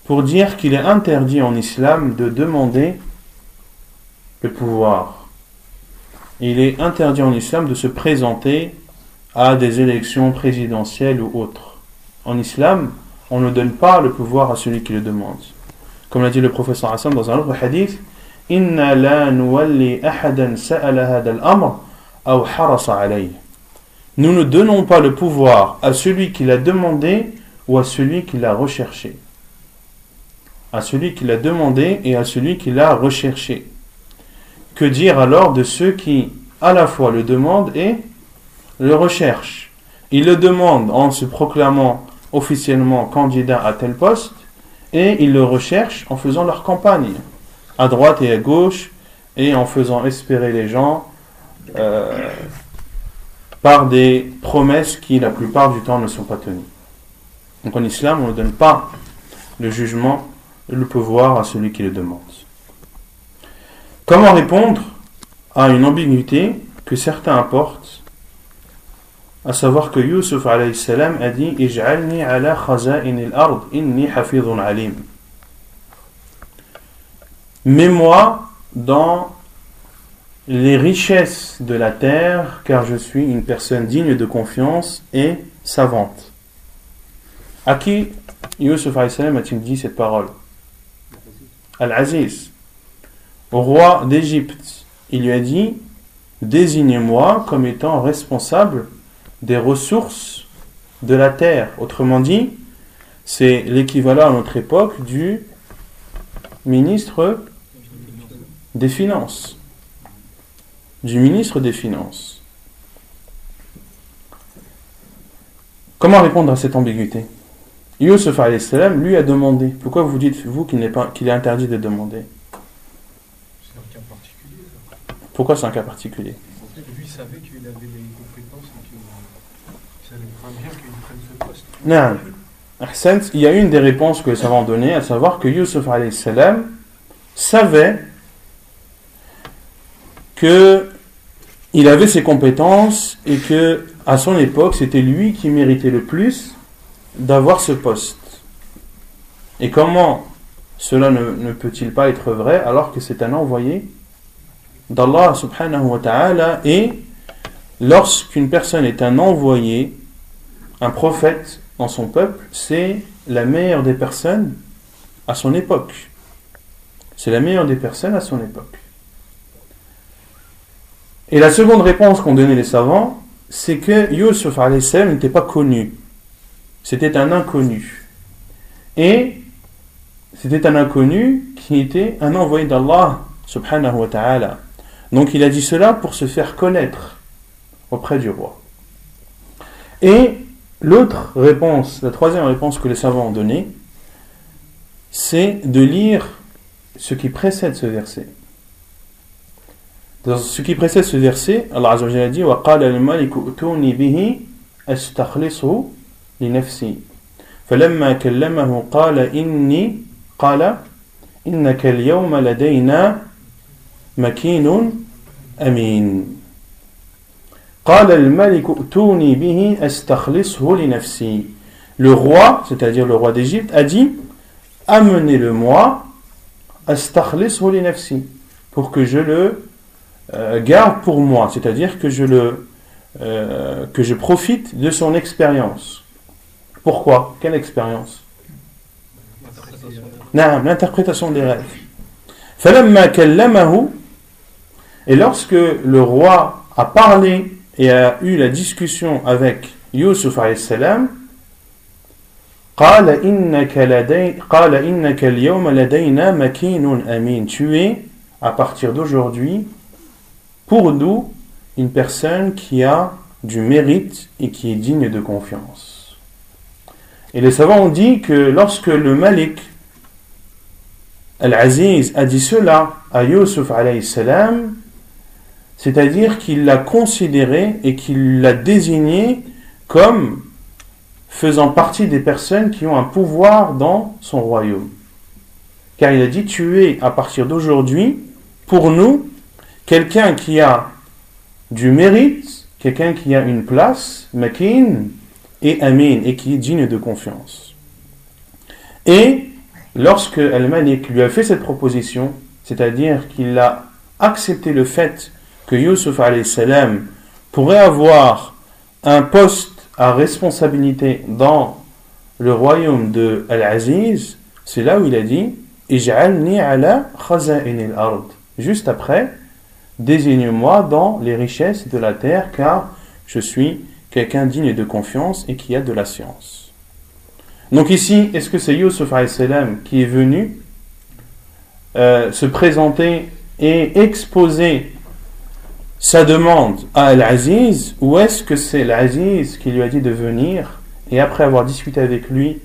pour dire qu'il est interdit en islam de demander le pouvoir. Il est interdit en islam de se présenter à des élections présidentielles ou autres. En islam, on ne donne pas le pouvoir à celui qui le demande. Comme l'a dit le prophète sallallahu alayhi wa sallam dans un autre hadith: Inna la nuwalli ahadan sa'ala hada al-amr aw harasa alayhi. Nous ne donnons pas le pouvoir à celui qui l'a demandé ou à celui qui l'a recherché. à celui qui l'a demandé et à celui qui l'a recherché. Que dire alors de ceux qui à la fois le demandent et le recherchent? Ils le demandent en se proclamant officiellement candidat à tel poste, et ils le recherchent en faisant leur campagne à droite et à gauche, et en faisant espérer les gens par des promesses qui la plupart du temps ne sont pas tenues. Donc en islam, on ne donne pas le jugement et le pouvoir à celui qui le demande. Comment répondre à une ambiguïté que certains apportent, à savoir que Yusuf alayhi salam a dit Ij'alni ala khaza'in al-ard inni hafidhun alim. Mets-moi dans les richesses de la terre, car je suis une personne digne de confiance et savante. À qui Yusuf alayhi salam a-t-il dit cette parole? Al-Aziz, au roi d'Égypte. Il lui a dit désignez-moi comme étant responsable des ressources de la terre. Autrement dit, c'est l'équivalent à notre époque du ministre des Finances. Du ministre des Finances. Comment répondre à cette ambiguïté? Yusuf alayhi salam lui a demandé. Pourquoi vous dites, vous, qu'il est interdit de demander? C'est un cas particulier. Pourquoi c'est un cas particulier? Lui savait qu'il avait les compétences et que ça allait pas bien qu'il prenne ce poste. Non. Ahsant, il y a une des réponses que les savants ont données, à savoir que Yusuf alayhi salam savait que il avait ses compétences et que à son époque c'était lui qui méritait le plus d'avoir ce poste. Et comment cela ne peut-il pas être vrai alors que c'est un envoyé d'Allah subhanahu wa ta'ala? Et lorsqu'une personne est un envoyé, un prophète dans son peuple, c'est la meilleure des personnes à son époque. C'est la meilleure des personnes à son époque. Et la seconde réponse qu'ont donnée les savants, c'est que Yusuf alayhi salam n'était pas connu. C'était un inconnu. Et c'était un inconnu qui était un envoyé d'Allah subhanahu wa ta'ala. Donc il a dit cela pour se faire connaître auprès du roi. Et l'autre réponse, la troisième réponse que les savants ont donnée, c'est de lire ce qui précède ce verset. Dans ce qui précède ce verset, Allah Azza wa Jalla a dit وَقَالَ الْمَلِكُ أُتُونِي بِهِ أَسْتَخْلِصْهُ لِنَفْسِي فَلَمَّا كَلَّمَهُ قَالَ إِنَّكَ الْيَوْمَ لَدَيْنَا مَكِينٌ أَمِينٌ قَالَ الْمَلِكُ أُتُونِي بِهِ أَسْتَخْلِصْهُ لِنَفْسِي. Le roi, c'est-à-dire le roi d'Égypte, a dit amenez-le-moi أَسْتَخْلِصْهُ لِنَفْسِي, pour que je le garde pour moi, c'est-à-dire que je profite de son expérience. Pourquoi? Quelle expérience? L'interprétation des rêves. فَلَمَّا كَلَّمَهُ, et lorsque le roi a parlé et a eu la discussion avec Yusuf alayhi salam, قَالَ إِنَّكَ الْيَوْمَ لَدَيْنَا مَكِينٌ أَمِينٌ. Tu es, à partir d'aujourd'hui, pour nous, une personne qui a du mérite et qui est digne de confiance. Et les savants ont dit que lorsque le Malik Al-Aziz a dit cela à Yusuf alayhi salam, c'est-à-dire qu'il l'a considéré et qu'il l'a désigné comme faisant partie des personnes qui ont un pouvoir dans son royaume. Car il a dit, tu es à partir d'aujourd'hui, pour nous, quelqu'un qui a du mérite, quelqu'un qui a une place, makin et amin, et qui est digne de confiance. Et lorsque Al-Malik lui a fait cette proposition, c'est-à-dire qu'il a accepté le fait que Yusuf alayhi salam pourrait avoir un poste à responsabilité dans le royaume de Al-Aziz, c'est là où il a dit Ij'alni ala khaza'in al-ard. Juste après, désigne-moi dans les richesses de la terre, car je suis quelqu'un digne de confiance et qui a de la science. Donc ici, est-ce que c'est Yusuf alayhi salam qui est venu se présenter et exposer sa demande à Al-Aziz, ou est-ce que c'est Al-Aziz qui lui a dit de venir et après avoir discuté avec lui,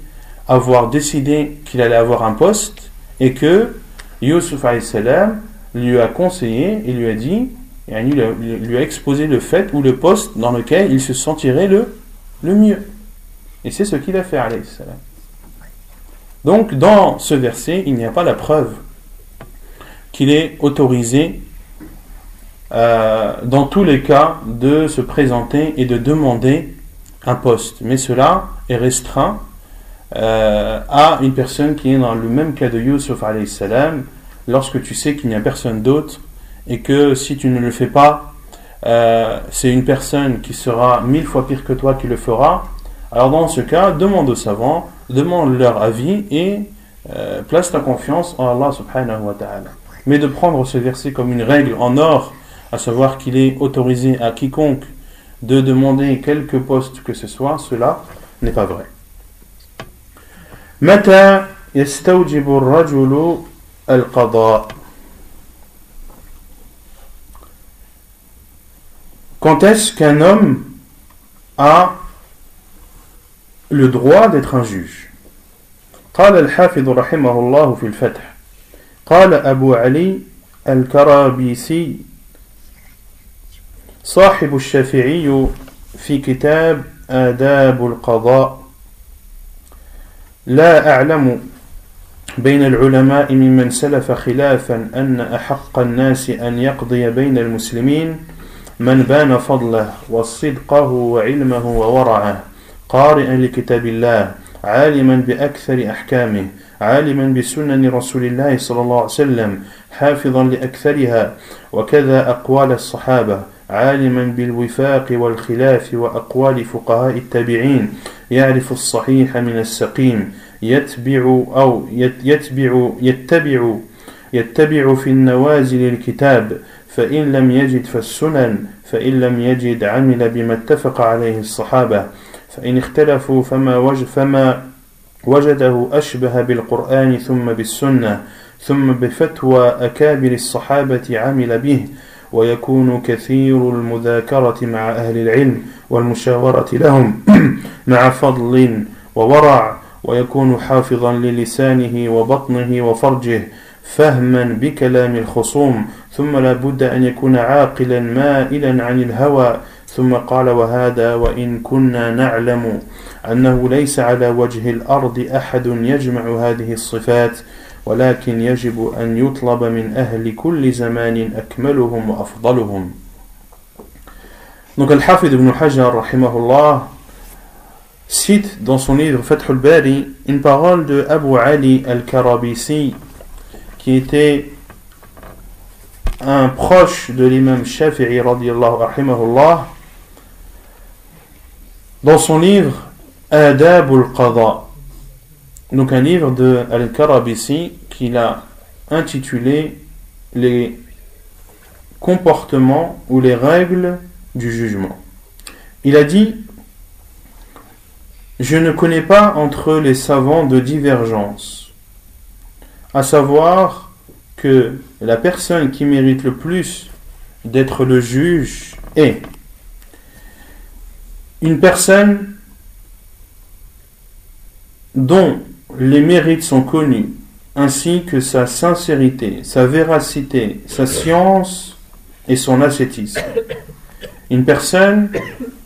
avoir décidé qu'il allait avoir un poste et que Yusuf alayhi salam lui a conseillé et lui a dit, et lui a exposé le fait ou le poste dans lequel il se sentirait le mieux. Et c'est ce qu'il a fait alayhi salam. Donc dans ce verset, il n'y a pas la preuve qu'il est autorisé dans tous les cas de se présenter et de demander un poste, mais cela est restreint à une personne qui est dans le même cas de Yusuf alayhi salam, lorsque tu sais qu'il n'y a personne d'autre et que si tu ne le fais pas, c'est une personne qui sera 1000 fois pire que toi qui le fera. Alors dans ce cas, demande aux savants, demande leur avis et place ta confiance en Allah subhanahu wa ta'ala. Mais de prendre ce verset comme une règle en or, à savoir qu'il est autorisé à quiconque de demander quelque poste que ce soit, cela n'est pas vrai. متى يستوجب الرجل القضاء. Quand est-ce qu'un homme a le droit d'être un juge? قال الحافظ رحمه الله في الفتح قال أبو علي الكرابيسي صاحب الشافعي في كتاب آداب القضاء: لا أعلم بين العلماء ممن سلف خلافا أن أحق الناس أن يقضي بين المسلمين من بان فضله وصدقه وعلمه وورعه قارئا لكتاب الله عالما بأكثر أحكامه عالما بسنن رسول الله صلى الله عليه وسلم حافظا لأكثرها وكذا أقوال الصحابة عالما بالوفاق والخلاف وأقوال فقهاء التابعين يعرف الصحيح من السقيم يتبع في النوازل الكتاب فإن لم يجد فالسنن فإن لم يجد عمل بما اتفق عليه الصحابة فإن اختلفوا فما وجده أشبه بالقرآن ثم بالسنة ثم بفتوى أكابر الصحابة عمل به ويكون كثير المذاكرة مع أهل العلم والمشاورة لهم مع فضل وورع ويكون حافظا للسانه وبطنه وفرجه فهما بكلام الخصوم ثم لا بد أن يكون عاقلا مائلا عن الهوى ثم قال: وهذا وإن كنا نعلم أنه ليس على وجه الأرض أحد يجمع هذه الصفات ولكن يجب أن يطلب من أهل كل زمان أكملهم وأفضلهم. Donc Al-Hafid ibn Hajar rahimahullah cite dans son livre Fath al-Bari une parole de Abu Ali al-Karabisi qui était un proche de l'imam Shafi'i radiyallahu rahimahullah dans son livre Adab al-Qada, donc un livre de al-Karabisi qu'il a intitulé les comportements ou les règles du jugement. Il a dit: je ne connais pas entre les savants de divergence, à savoir que la personne qui mérite le plus d'être le juge est une personne dont les mérites sont connus, ainsi que sa sincérité, sa véracité, sa science et son ascétisme. Une personne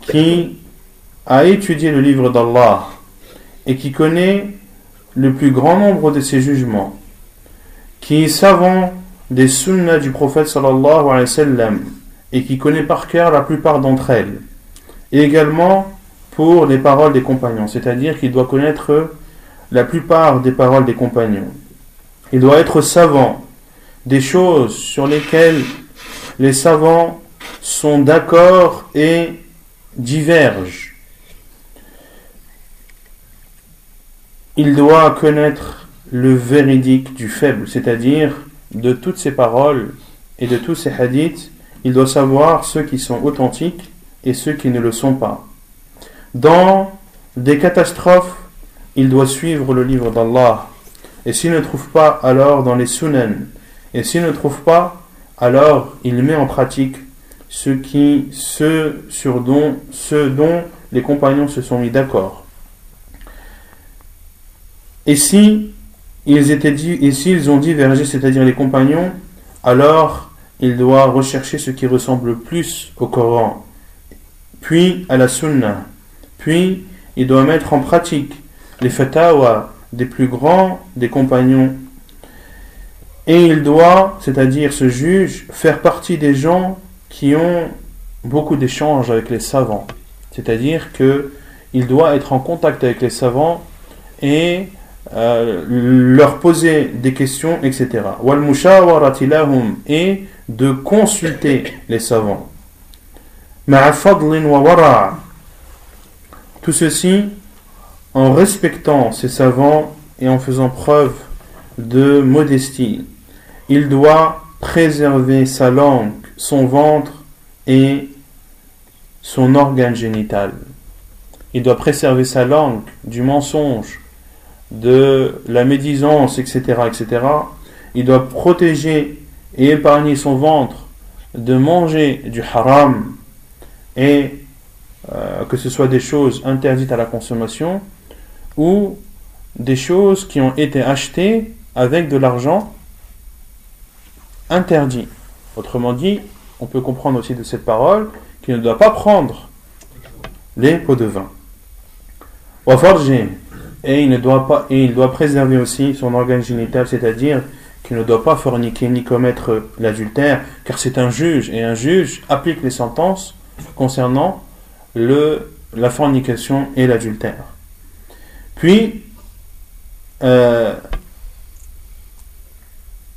qui a étudié le livre d'Allah et qui connaît le plus grand nombre de ses jugements, qui est savant des sunnas du prophète sallallahu alayhi wa sallam et qui connaît par cœur la plupart d'entre elles, et également pour les paroles des compagnons, c'est-à-dire qu'il doit connaître la plupart des paroles des compagnons. Il doit être savant des choses sur lesquelles les savants sont d'accord et divergent. Il doit connaître le véridique du faible, c'est-à-dire de toutes ces paroles et de tous ces hadiths, il doit savoir ceux qui sont authentiques et ceux qui ne le sont pas. Dans des catastrophes, il doit suivre le livre d'Allah. Et s'il ne trouve pas, alors dans les sunan. Et s'il ne trouve pas, alors il met en pratique ce dont les compagnons se sont mis d'accord. Et s'ils ont divergé, c'est-à-dire les compagnons, alors il doit rechercher ce qui ressemble le plus au Coran, puis à la Sunna, puis il doit mettre en pratique les fatawa des plus grands des compagnons, et il doit, c'est-à-dire ce juge, faire partie des gens qui ont beaucoup d'échanges avec les savants, c'est-à-dire qu'il doit être en contact avec les savants et leur poser des questions, etc. Et de consulter les savants. Tout ceci en respectant ces savants et en faisant preuve de modestie. Il doit préserver sa langue, son ventre et son organe génital. Il doit préserver sa langue du mensonge, de la médisance, etc., etc. Il doit protéger et épargner son ventre de manger du haram et que ce soit des choses interdites à la consommation ou des choses qui ont été achetées avec de l'argent interdit. Autrement dit, on peut comprendre aussi de cette parole qu'il ne doit pas prendre les pots de vin. Et il doit préserver aussi son organe génital, c'est-à-dire qu'il ne doit pas forniquer ni commettre l'adultère, car c'est un juge, et un juge applique les sentences concernant la fornication et l'adultère. Puis,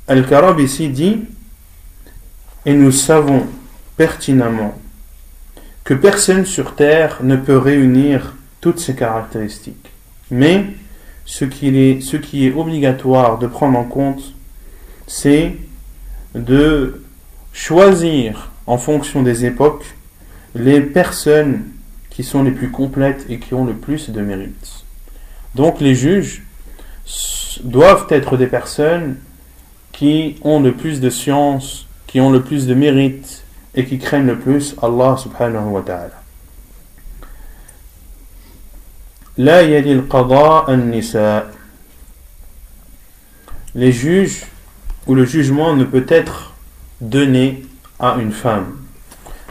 Al-Karab ici dit, et nous savons pertinemment que personne sur terre ne peut réunir toutes ces caractéristiques. Mais ce qui est obligatoire de prendre en compte, c'est de choisir en fonction des époques les personnes qui sont les plus complètes et qui ont le plus de mérite. Donc les juges doivent être des personnes qui ont le plus de science, qui ont le plus de mérite et qui craignent le plus Allah subhanahu wa ta'ala. La yali al-qada an-nisa. Les juges ou le jugement ne peut être donné à une femme.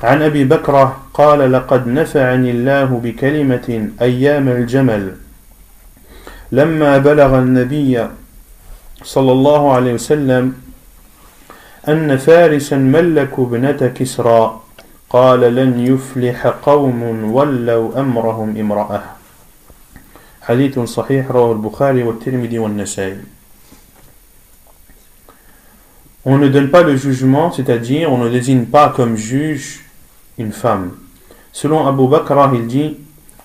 عن أبي بكرة قال لقد نفعني الله بكلمة أيام الجمل لما بلغ النبي صلى الله عليه وسلم أن فارسا ملكوا ابنة كسرى قال لن يفلح قوم ولوا أمرهم امرأة. حديث صحيح رواه البخاري والترمذي والنسائي. On ne donne pas le jugement, c'est-à-dire on ne désigne pas comme juge une femme. Selon Abu Bakr, il dit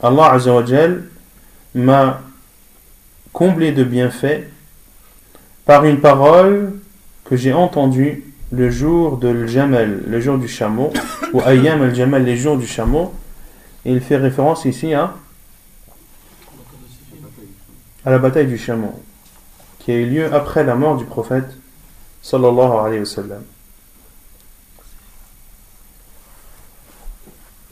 Allah Azza wa Jal m'a comblé de bienfaits par une parole que j'ai entendue le jour de l'Jamal, le jour du chameau, ou Ayyam al-Jamal, les jours du chameau. Et il fait référence ici à la bataille du chameau, qui a eu lieu après la mort du prophète sallallahu alayhi wa sallam.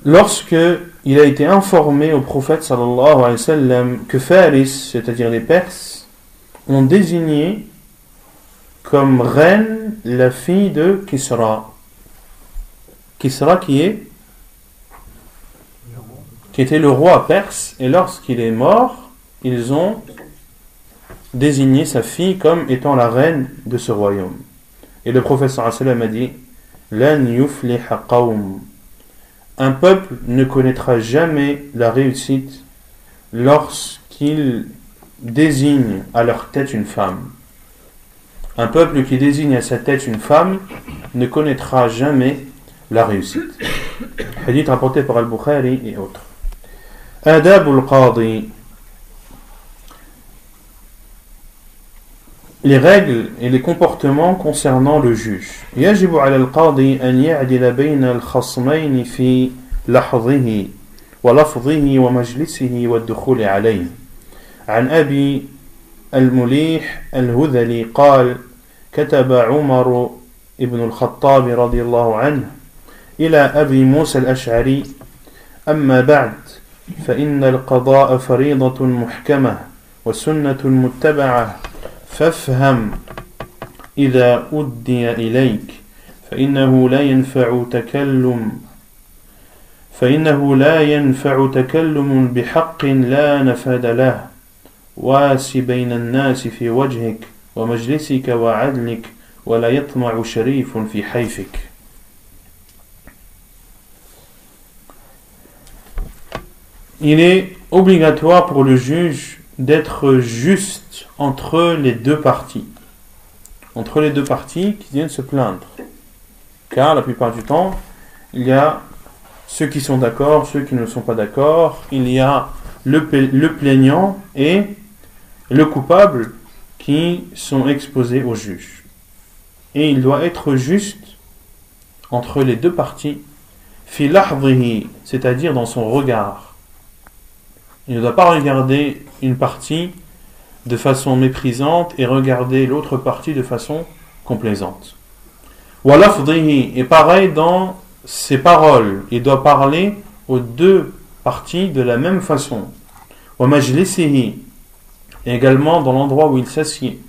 Lorsque il a été informé au prophète sallallahu alayhi wa sallam que Faris, c'est-à-dire les Perses, ont désigné comme reine la fille de Kisra. Kisra qui était le roi perse, et lorsqu'il est mort, ils ont désigné sa fille comme étant la reine de ce royaume. Et le prophète sallallahu alayhi wa sallam a dit Lan yufliha qawm. Un peuple ne connaîtra jamais la réussite lorsqu'il désigne à leur tête une femme. Un peuple qui désigne à sa tête une femme ne connaîtra jamais la réussite. Hadith rapporté par Al-Bukhari et autres. Adabul Qadi. Les règles et les comportements concernant le juge. يجب على القاضي أن يعدل بين الخصمين في لحظه ولفظه ومجلسه والدخول عليه. عن أبي المليح الهذلي قال كتب عمر ابن الخطاب رضي الله عنه إلى أبي موسى الأشعري أما بعد فإن القضاء فريضة محكمة وسنة متبعة فافهم إذا أدي إليك فإنه لا ينفع تكلم بحق لا نفاد له واس بين الناس في وجهك ومجلسك وعدلك ولا يطمع شريف في حيفك. Il est obligatoire pour le juge d'être juste entre les deux parties qui viennent se plaindre, car la plupart du temps il y a ceux qui sont d'accord, ceux qui ne sont pas d'accord, il y a le plaignant et le coupable qui sont exposés au juge, et il doit être juste entre les deux parties, fi lahdhihi, c'est-à-dire dans son regard. Il ne doit pas regarder une partie de façon méprisante et regarder l'autre partie de façon complaisante. Wa lafdhihi, et pareil dans ses paroles, il doit parler aux deux parties de la même façon. Wa majlisihi, et également dans l'endroit où il s'assied.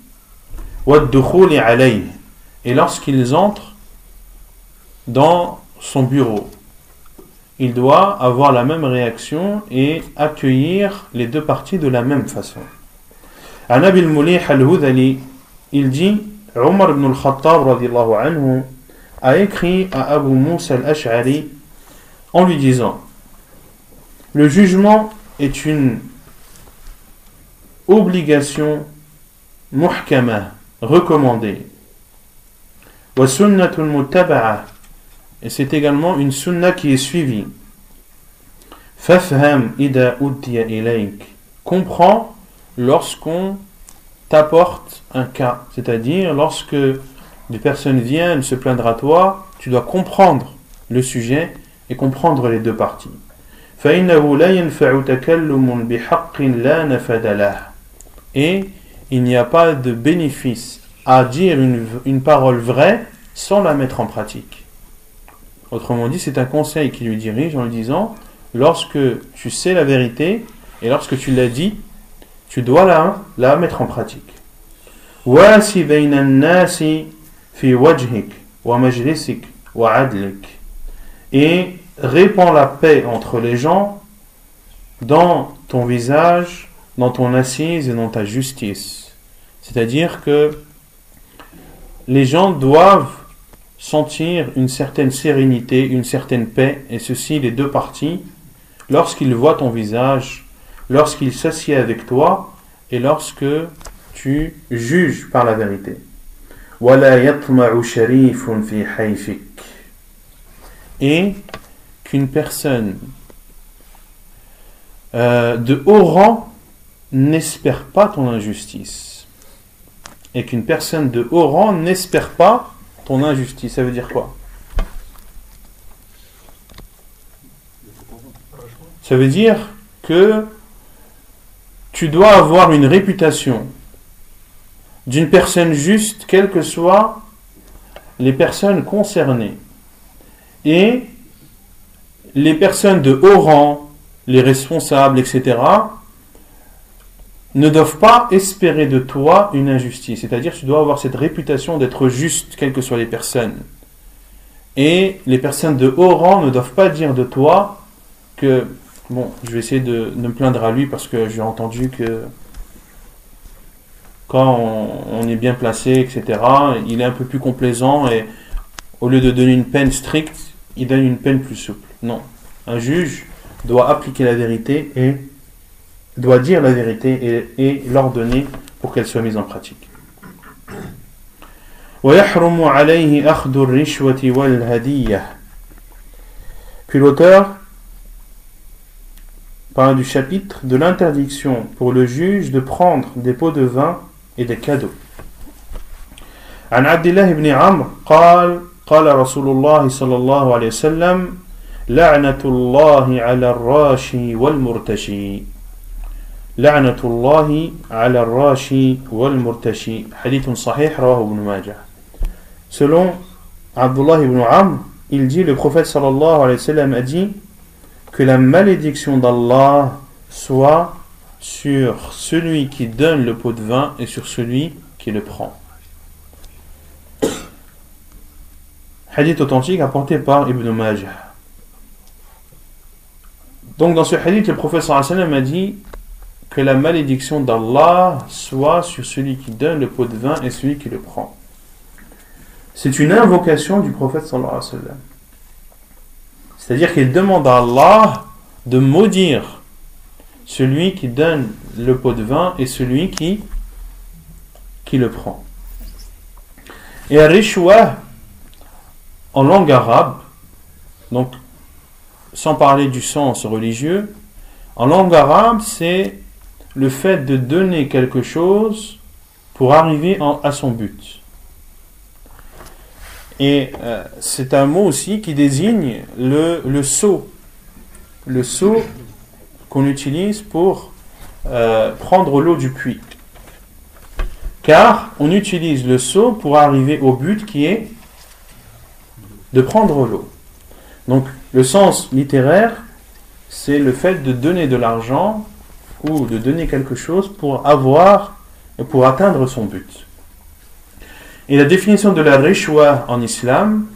Wa dukhuli alayhi, et lorsqu'ils entrent dans son bureau, il doit avoir la même réaction et accueillir les deux parties de la même façon. An Abi al-Mulih al-Hudhali, il dit, Omar ibn al-Khattab radiyallahu anhu a écrit à Abu Musa al-Ash'ari en lui disant: le jugement est une obligation muhkama, recommandée, wa sunnatun muttaba'a, et c'est également une sunna qui est suivie. Fafham ida uddiya ilayk, comprends lorsqu'on t'apporte un cas, c'est-à-dire lorsque des personnes viennent se plaindre à toi, tu dois comprendre le sujet et comprendre les deux parties. فإنه لا ينفع تكلم بحق لا نفد له, et il n'y a pas de bénéfice à dire une parole vraie sans la mettre en pratique. Autrement dit, c'est un conseil qui lui dirige en lui disant: lorsque tu sais la vérité et lorsque tu l'as dit, tu dois la mettre en pratique. Wasi bayna an-nasi fi wajhik wa majlisik wa adlik, et répands la paix entre les gens dans ton visage, dans ton assise et dans ta justice. C'est-à-dire que les gens doivent sentir une certaine sérénité, une certaine paix, et ceci les deux parties, lorsqu'ils voient ton visage, lorsqu'ils s'assiedent avec toi et lorsque tu juges par la vérité. وَلَا يَطْمَعُ شَرِيفٌ فِي حَيْفِكَ, et qu'une personne de haut rang n'espère pas ton injustice. Et qu'une personne de haut rang n'espère pas ton injustice. Ça veut dire quoi? Ça veut dire que tu dois avoir une réputation d'une personne juste, quelles que soient les personnes concernées. Et les personnes de haut rang, les responsables, etc., ne doivent pas espérer de toi une injustice. C'est-à-dire, tu dois avoir cette réputation d'être juste, quelles que soient les personnes. Et les personnes de haut rang ne doivent pas dire de toi que, bon, je vais essayer de me plaindre à lui parce que j'ai entendu que quand on est bien placé, etc., il est un peu plus complaisant et au lieu de donner une peine stricte, il donne une peine plus souple. Non. Un juge doit appliquer la vérité et doit dire la vérité et l'ordonner pour qu'elle soit mise en pratique. وَيَحْرُمُ عَلَيْهِ أَخْذُ الرِّشْوَةِ وَالْهَدِيَّةِ. Puis l'auteur parle du chapitre de l'interdiction pour le juge de prendre des pots de vin et des cadeaux. عن عبد الله بن عمرو قال قال رسول الله صلى الله عليه وسلم لعنة الله على الراشي والمرتشي. La'natullahi ala ar-rashi wal murtashi. Hadith sahih rawahu ibn Majah. Selon Abdullah ibn Amr, il dit, le prophète sallallahu alayhi wa sallam a dit que la malédiction d'Allah soit sur celui qui donne le pot de vin et sur celui qui le prend. Hadith authentique apporté par Ibn Majah. Donc dans ce hadith, le prophète sallallahu alayhi wa sallam a dit que la malédiction d'Allah soit sur celui qui donne le pot de vin et celui qui le prend. C'est une invocation du prophète sallallahu alayhi wa sallam. C'est-à-dire qu'il demande à Allah de maudire celui qui donne le pot de vin et celui qui le prend. Et al-rishwa, en langue arabe, donc sans parler du sens religieux, en langue arabe, c'est le fait de donner quelque chose pour arriver à son but. Et c'est un mot aussi qui désigne le seau. Le seau qu'on utilise pour prendre l'eau du puits. Car on utilise le seau pour arriver au but qui est de prendre l'eau. Donc le sens littéraire, c'est le fait de donner de l'argent ou de donner quelque chose pour atteindre son but. Et la définition de la rishwa en islam,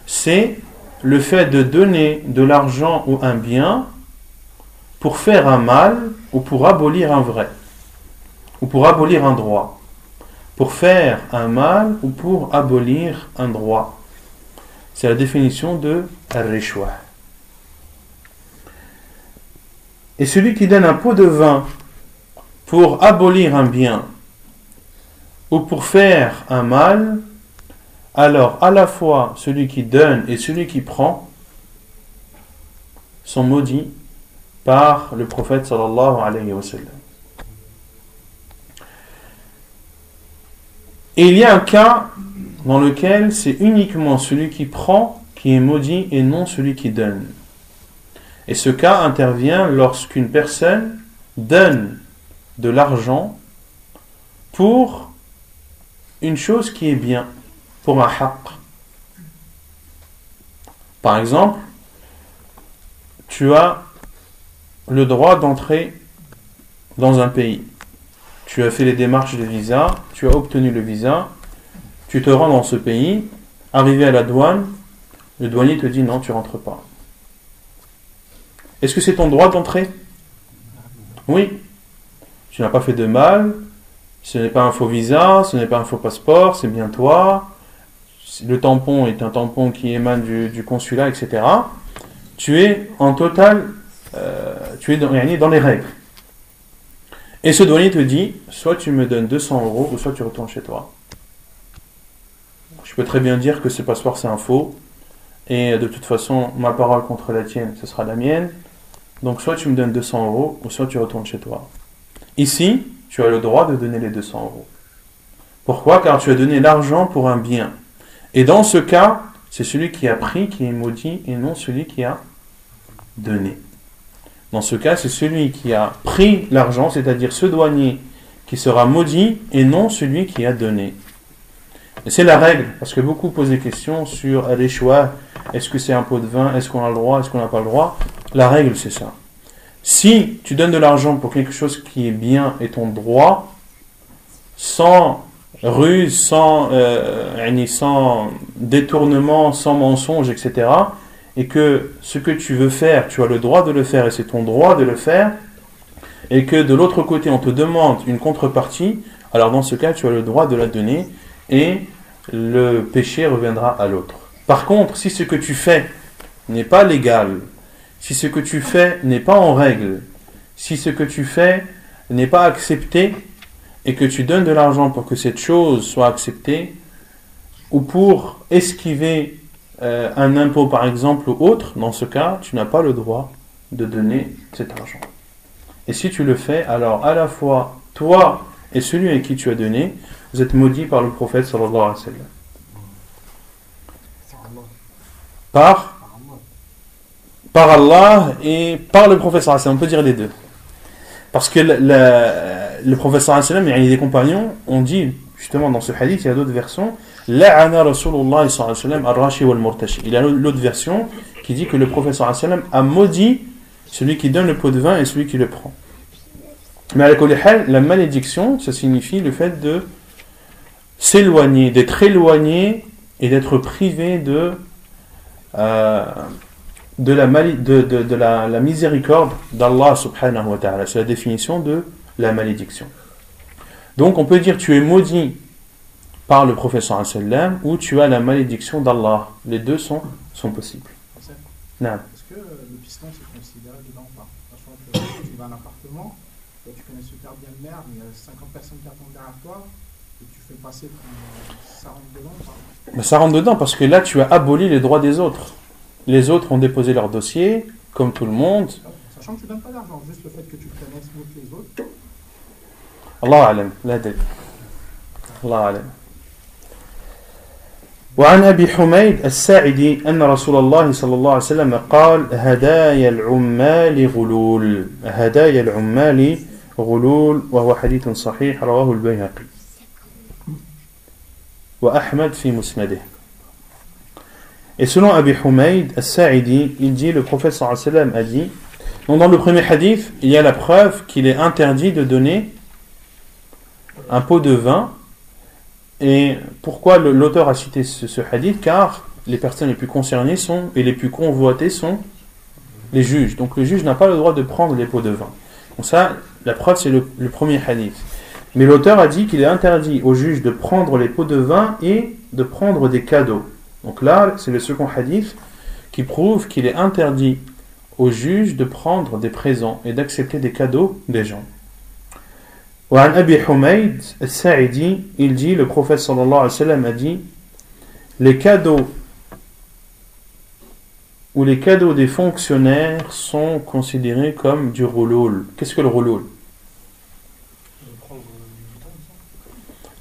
c'est le fait de donner de l'argent ou un bien pour faire un mal ou pour abolir un vrai, ou pour abolir un droit. Pour faire un mal ou pour abolir un droit. C'est la définition de al-rishwa. Et celui qui donne un pot de vin pour abolir un bien ou pour faire un mal, alors à la fois celui qui donne et celui qui prend sont maudits par le prophète sallallahu alayhi wa sallam. Et il y a un cas dans lequel c'est uniquement celui qui prend qui est maudit et non celui qui donne. Et ce cas intervient lorsqu'une personne donne de l'argent pour une chose qui est bien, pour un haqq. Par exemple, tu as le droit d'entrer dans un pays. Tu as fait les démarches de visa, tu as obtenu le visa, tu te rends dans ce pays, arrivé à la douane, le douanier te dit non, tu rentres pas. Est-ce que c'est ton droit d'entrer? Oui. Tu n'as pas fait de mal, ce n'est pas un faux visa, ce n'est pas un faux passeport, c'est bien toi. Le tampon est un tampon qui émane du consulat, etc. Tu es en total, tu es dans les règles. Et ce douanier te dit, soit tu me donnes 200 € ou soit tu retournes chez toi. Je peux très bien dire que ce passeport c'est un faux, et de toute façon, ma parole contre la tienne, ce sera la mienne. Donc soit tu me donnes 200 € ou soit tu retournes chez toi. Ici, tu as le droit de donner les 200 €. Pourquoi? Car tu as donné l'argent pour un bien. Et dans ce cas, c'est celui qui a pris qui est maudit et non celui qui a donné. Dans ce cas, c'est celui qui a pris l'argent, c'est-à-dire ce douanier, qui sera maudit et non celui qui a donné. Et c'est la règle, parce que beaucoup posent des questions sur les choix. Est-ce que c'est un pot de vin? Est-ce qu'on a le droit? Est-ce qu'on n'a pas le droit? La règle, c'est ça. Si tu donnes de l'argent pour quelque chose qui est bien et ton droit, sans ruse, sans détournement, sans mensonge, etc., et que ce que tu veux faire, tu as le droit de le faire et c'est ton droit de le faire, et que de l'autre côté on te demande une contrepartie, alors dans ce cas tu as le droit de la donner et le péché reviendra à l'autre. Par contre, si ce que tu fais n'est pas légal, si ce que tu fais n'est pas en règle, si ce que tu fais n'est pas accepté et que tu donnes de l'argent pour que cette chose soit acceptée ou pour esquiver un impôt par exemple ou autre, dans ce cas, tu n'as pas le droit de donner cet argent. Et si tu le fais, alors à la fois toi et celui à qui tu as donné, vous êtes maudits par le prophète sallallahu alayhi wa sallam. Par Allah et par le prophète sallallahu alayhi wa sallam, on peut dire les deux. Parce que le professeur sallam et les compagnons ont dit, justement dans ce hadith, il y a d'autres versions, La'ana Rasulullah sallallahu alayhi wa sallam ar-rashi wal-murtashi. Il y a l'autre version qui dit que le professeur sallam a maudit celui qui donne le pot de vin et celui qui le prend. Mais à la malédiction, ça signifie le fait de s'éloigner, d'être éloigné et d'être privé de la miséricorde d'Allah subhanahu wa ta'ala. C'est la définition de la malédiction. Donc on peut dire tu es maudit par le prophète sallallahu alayhi wa sallam ou tu as la malédiction d'Allah. Les deux sont possibles. Non. Est-ce que le piston c'est considéré dedans ou pas? Sachant que tu vas à un appartement, toi, tu connais super bien le maire, mais il y a 50 personnes qui attendent derrière toi, et tu fais passer ça rentre dedans ou pas? Ben, ça rentre dedans parce que là tu as aboli les droits des autres. Les autres ont déposé leur dossier, comme tout le monde. Sachant que tu ne donnes pas d'argent, juste le fait que tu te connaisses mieux que les autres. Allah alam, la dette. Allah alam. وعن أبي حميد الساعدي أن رسول الله صلى الله عليه وسلم قال هدايا العمال غلول هدايا العمال غلول وهو حديث صحيح رواه البيهقي وأحمد في مسنده. Et selon Abi Humayd al-Sa'idi, il dit, le prophète sallallahu alayhi wa sallam a dit, donc dans le premier hadith, il y a la preuve qu'il est interdit de donner un pot de vin. Et pourquoi l'auteur a cité ce hadith? Car les personnes les plus concernées et les plus convoitées sont les juges. Donc le juge n'a pas le droit de prendre les pots de vin. Donc ça, la preuve, c'est le premier hadith. Mais l'auteur a dit qu'il est interdit aux juges de prendre les pots de vin et de prendre des cadeaux. Donc là, c'est le second hadith qui prouve qu'il est interdit aux juges de prendre des présents et d'accepter des cadeaux des gens. وعن أبي حميد الساعدي, il dit, le prophète sallallahu alayhi wa sallam a dit, les cadeaux ou les cadeaux des fonctionnaires sont considérés comme du rouloul. Qu'est-ce que le rouloul?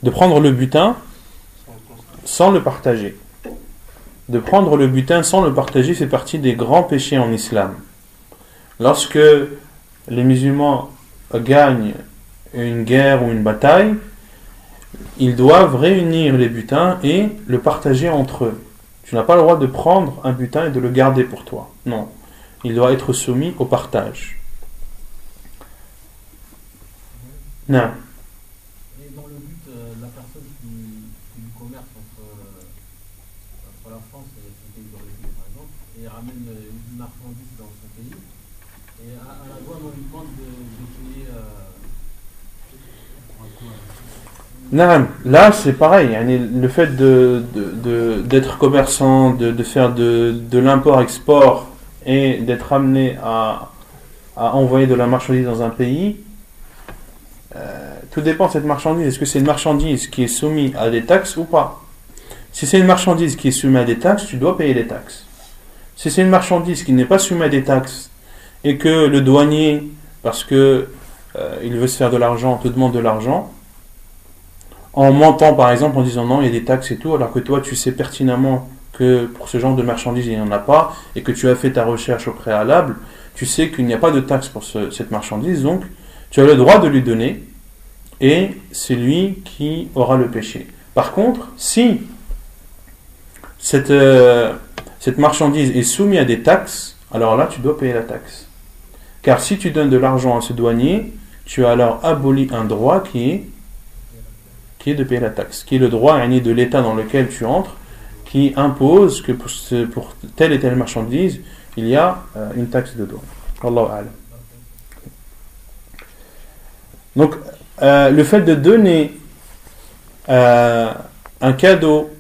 De prendre le butin sans le partager. De prendre le butin sans le partager fait partie des grands péchés en islam. Lorsque les musulmans gagnent une guerre ou une bataille, ils doivent réunir les butins et le partager entre eux. Tu n'as pas le droit de prendre un butin et de le garder pour toi. Non. Il doit être soumis au partage. Non. Et dans le but, la personne qui commerce entre la France et son pays d'origine, par exemple, et ramène une marchandise dans son pays, et à la douane, on lui demande de payer... Là c'est pareil, le fait d'être commerçant, de faire de l'import-export et d'être amené à envoyer de la marchandise dans un pays, tout dépend de cette marchandise. Est-ce que c'est une marchandise qui est soumise à des taxes ou pas? Si c'est une marchandise qui est soumise à des taxes, tu dois payer les taxes. Si c'est une marchandise qui n'est pas soumise à des taxes et que le douanier, parce que il veut se faire de l'argent, te demande de l'argent, en mentant par exemple en disant non il y a des taxes et tout, alors que toi tu sais pertinemment que pour ce genre de marchandise il n'y en a pas et que tu as fait ta recherche au préalable, tu sais qu'il n'y a pas de taxes pour cette marchandise, donc tu as le droit de lui donner et c'est lui qui aura le péché. Par contre, si cette marchandise est soumise à des taxes, alors là tu dois payer la taxe. Car si tu donnes de l'argent à ce douanier, tu as alors aboli un droit qui est de payer la taxe, qui est le droit de l'État dans lequel tu entres, qui impose que pour telle et telle marchandise, il y a une taxe de douane. Allahu a'lam. Donc, le fait de donner un cadeau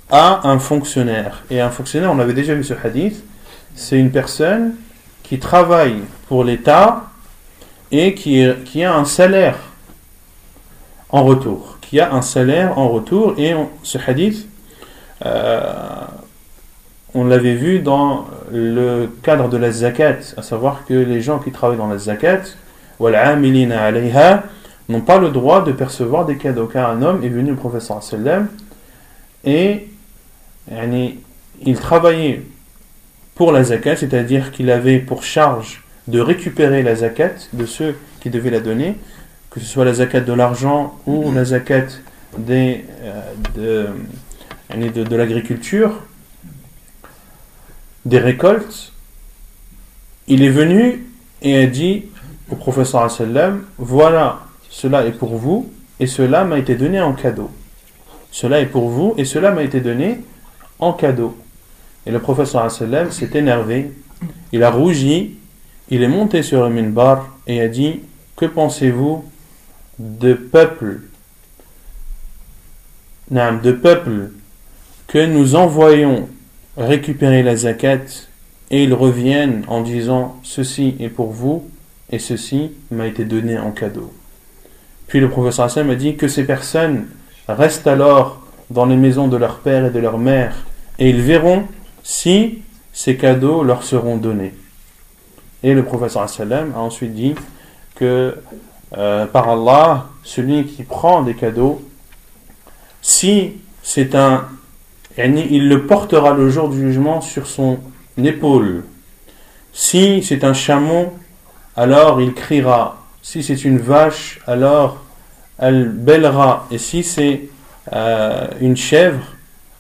à un fonctionnaire, et un fonctionnaire, on avait déjà vu ce hadith, c'est une personne qui travaille pour l'État et qui a un salaire en retour. Qui a un salaire en retour, et ce hadith, on l'avait vu dans le cadre de la zakat, à savoir que les gens qui travaillent dans la zakat, wal-amilina alayha, n'ont pas le droit de percevoir des cadeaux, car un homme est venu au prophète sallallahu alayhi wa sallam et il travaillait pour la zakat, c'est-à-dire qu'il avait pour charge de récupérer la zakat de ceux qui devaient la donner, que ce soit la zakat de l'argent ou la zakat de l'agriculture, des récoltes, il est venu et a dit au prophète sallallahu alayhi wa sallam, voilà, cela est pour vous et cela m'a été donné en cadeau. Cela est pour vous et cela m'a été donné en cadeau. Et le prophète sallallahu alayhi wa sallam s'est énervé, il a rougi, il est monté sur le minbar et a dit, que pensez-vous de peuples que nous envoyons récupérer la zakat et ils reviennent en disant ceci est pour vous et ceci m'a été donné en cadeau. Puis le professeur Hassan a dit que ces personnes restent alors dans les maisons de leur père et de leur mère et ils verront si ces cadeaux leur seront donnés. Et le professeur Hassan a ensuite dit que par Allah, celui qui prend des cadeaux, si c'est il le portera le jour du jugement sur son épaule. Si c'est un chameau, alors il criera. Si c'est une vache, alors elle bêlera. Et si c'est une chèvre,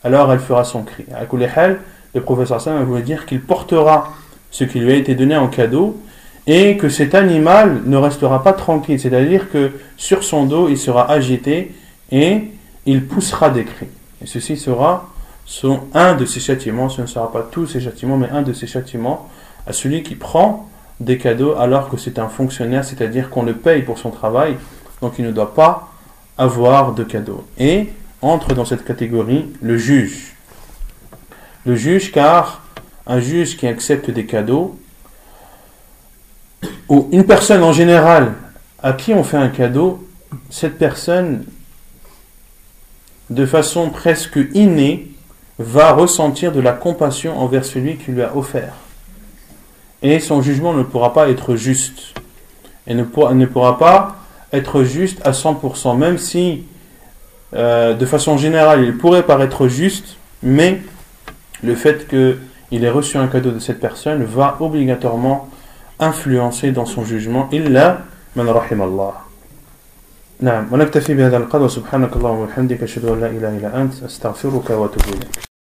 alors elle fera son cri. À Kulihal, le professeur Hassan voulait dire qu'il portera ce qui lui a été donné en cadeau et que cet animal ne restera pas tranquille. C'est-à-dire que sur son dos, il sera agité et il poussera des cris. Et ceci sera un de ses châtiments, ce ne sera pas tous ses châtiments, mais un de ses châtiments à celui qui prend des cadeaux alors que c'est un fonctionnaire, c'est-à-dire qu'on le paye pour son travail, donc il ne doit pas avoir de cadeaux. Et entre dans cette catégorie le juge. Le juge, car un juge qui accepte des cadeaux, ou une personne en général à qui on fait un cadeau, cette personne, de façon presque innée, va ressentir de la compassion envers celui qui lui a offert. Et son jugement ne pourra pas être juste. Et ne pourra pas être juste à 100%, même si, de façon générale, il pourrait paraître juste, mais le fait qu'il ait reçu un cadeau de cette personne va obligatoirement influencer dans son jugement. Illa man rahim Allah. نعم ونكتفي بهذا القدر وسبحانك اللهم وبحمدك أشهد أن لا إله إلا أنت أستغفرك وأتوب إليك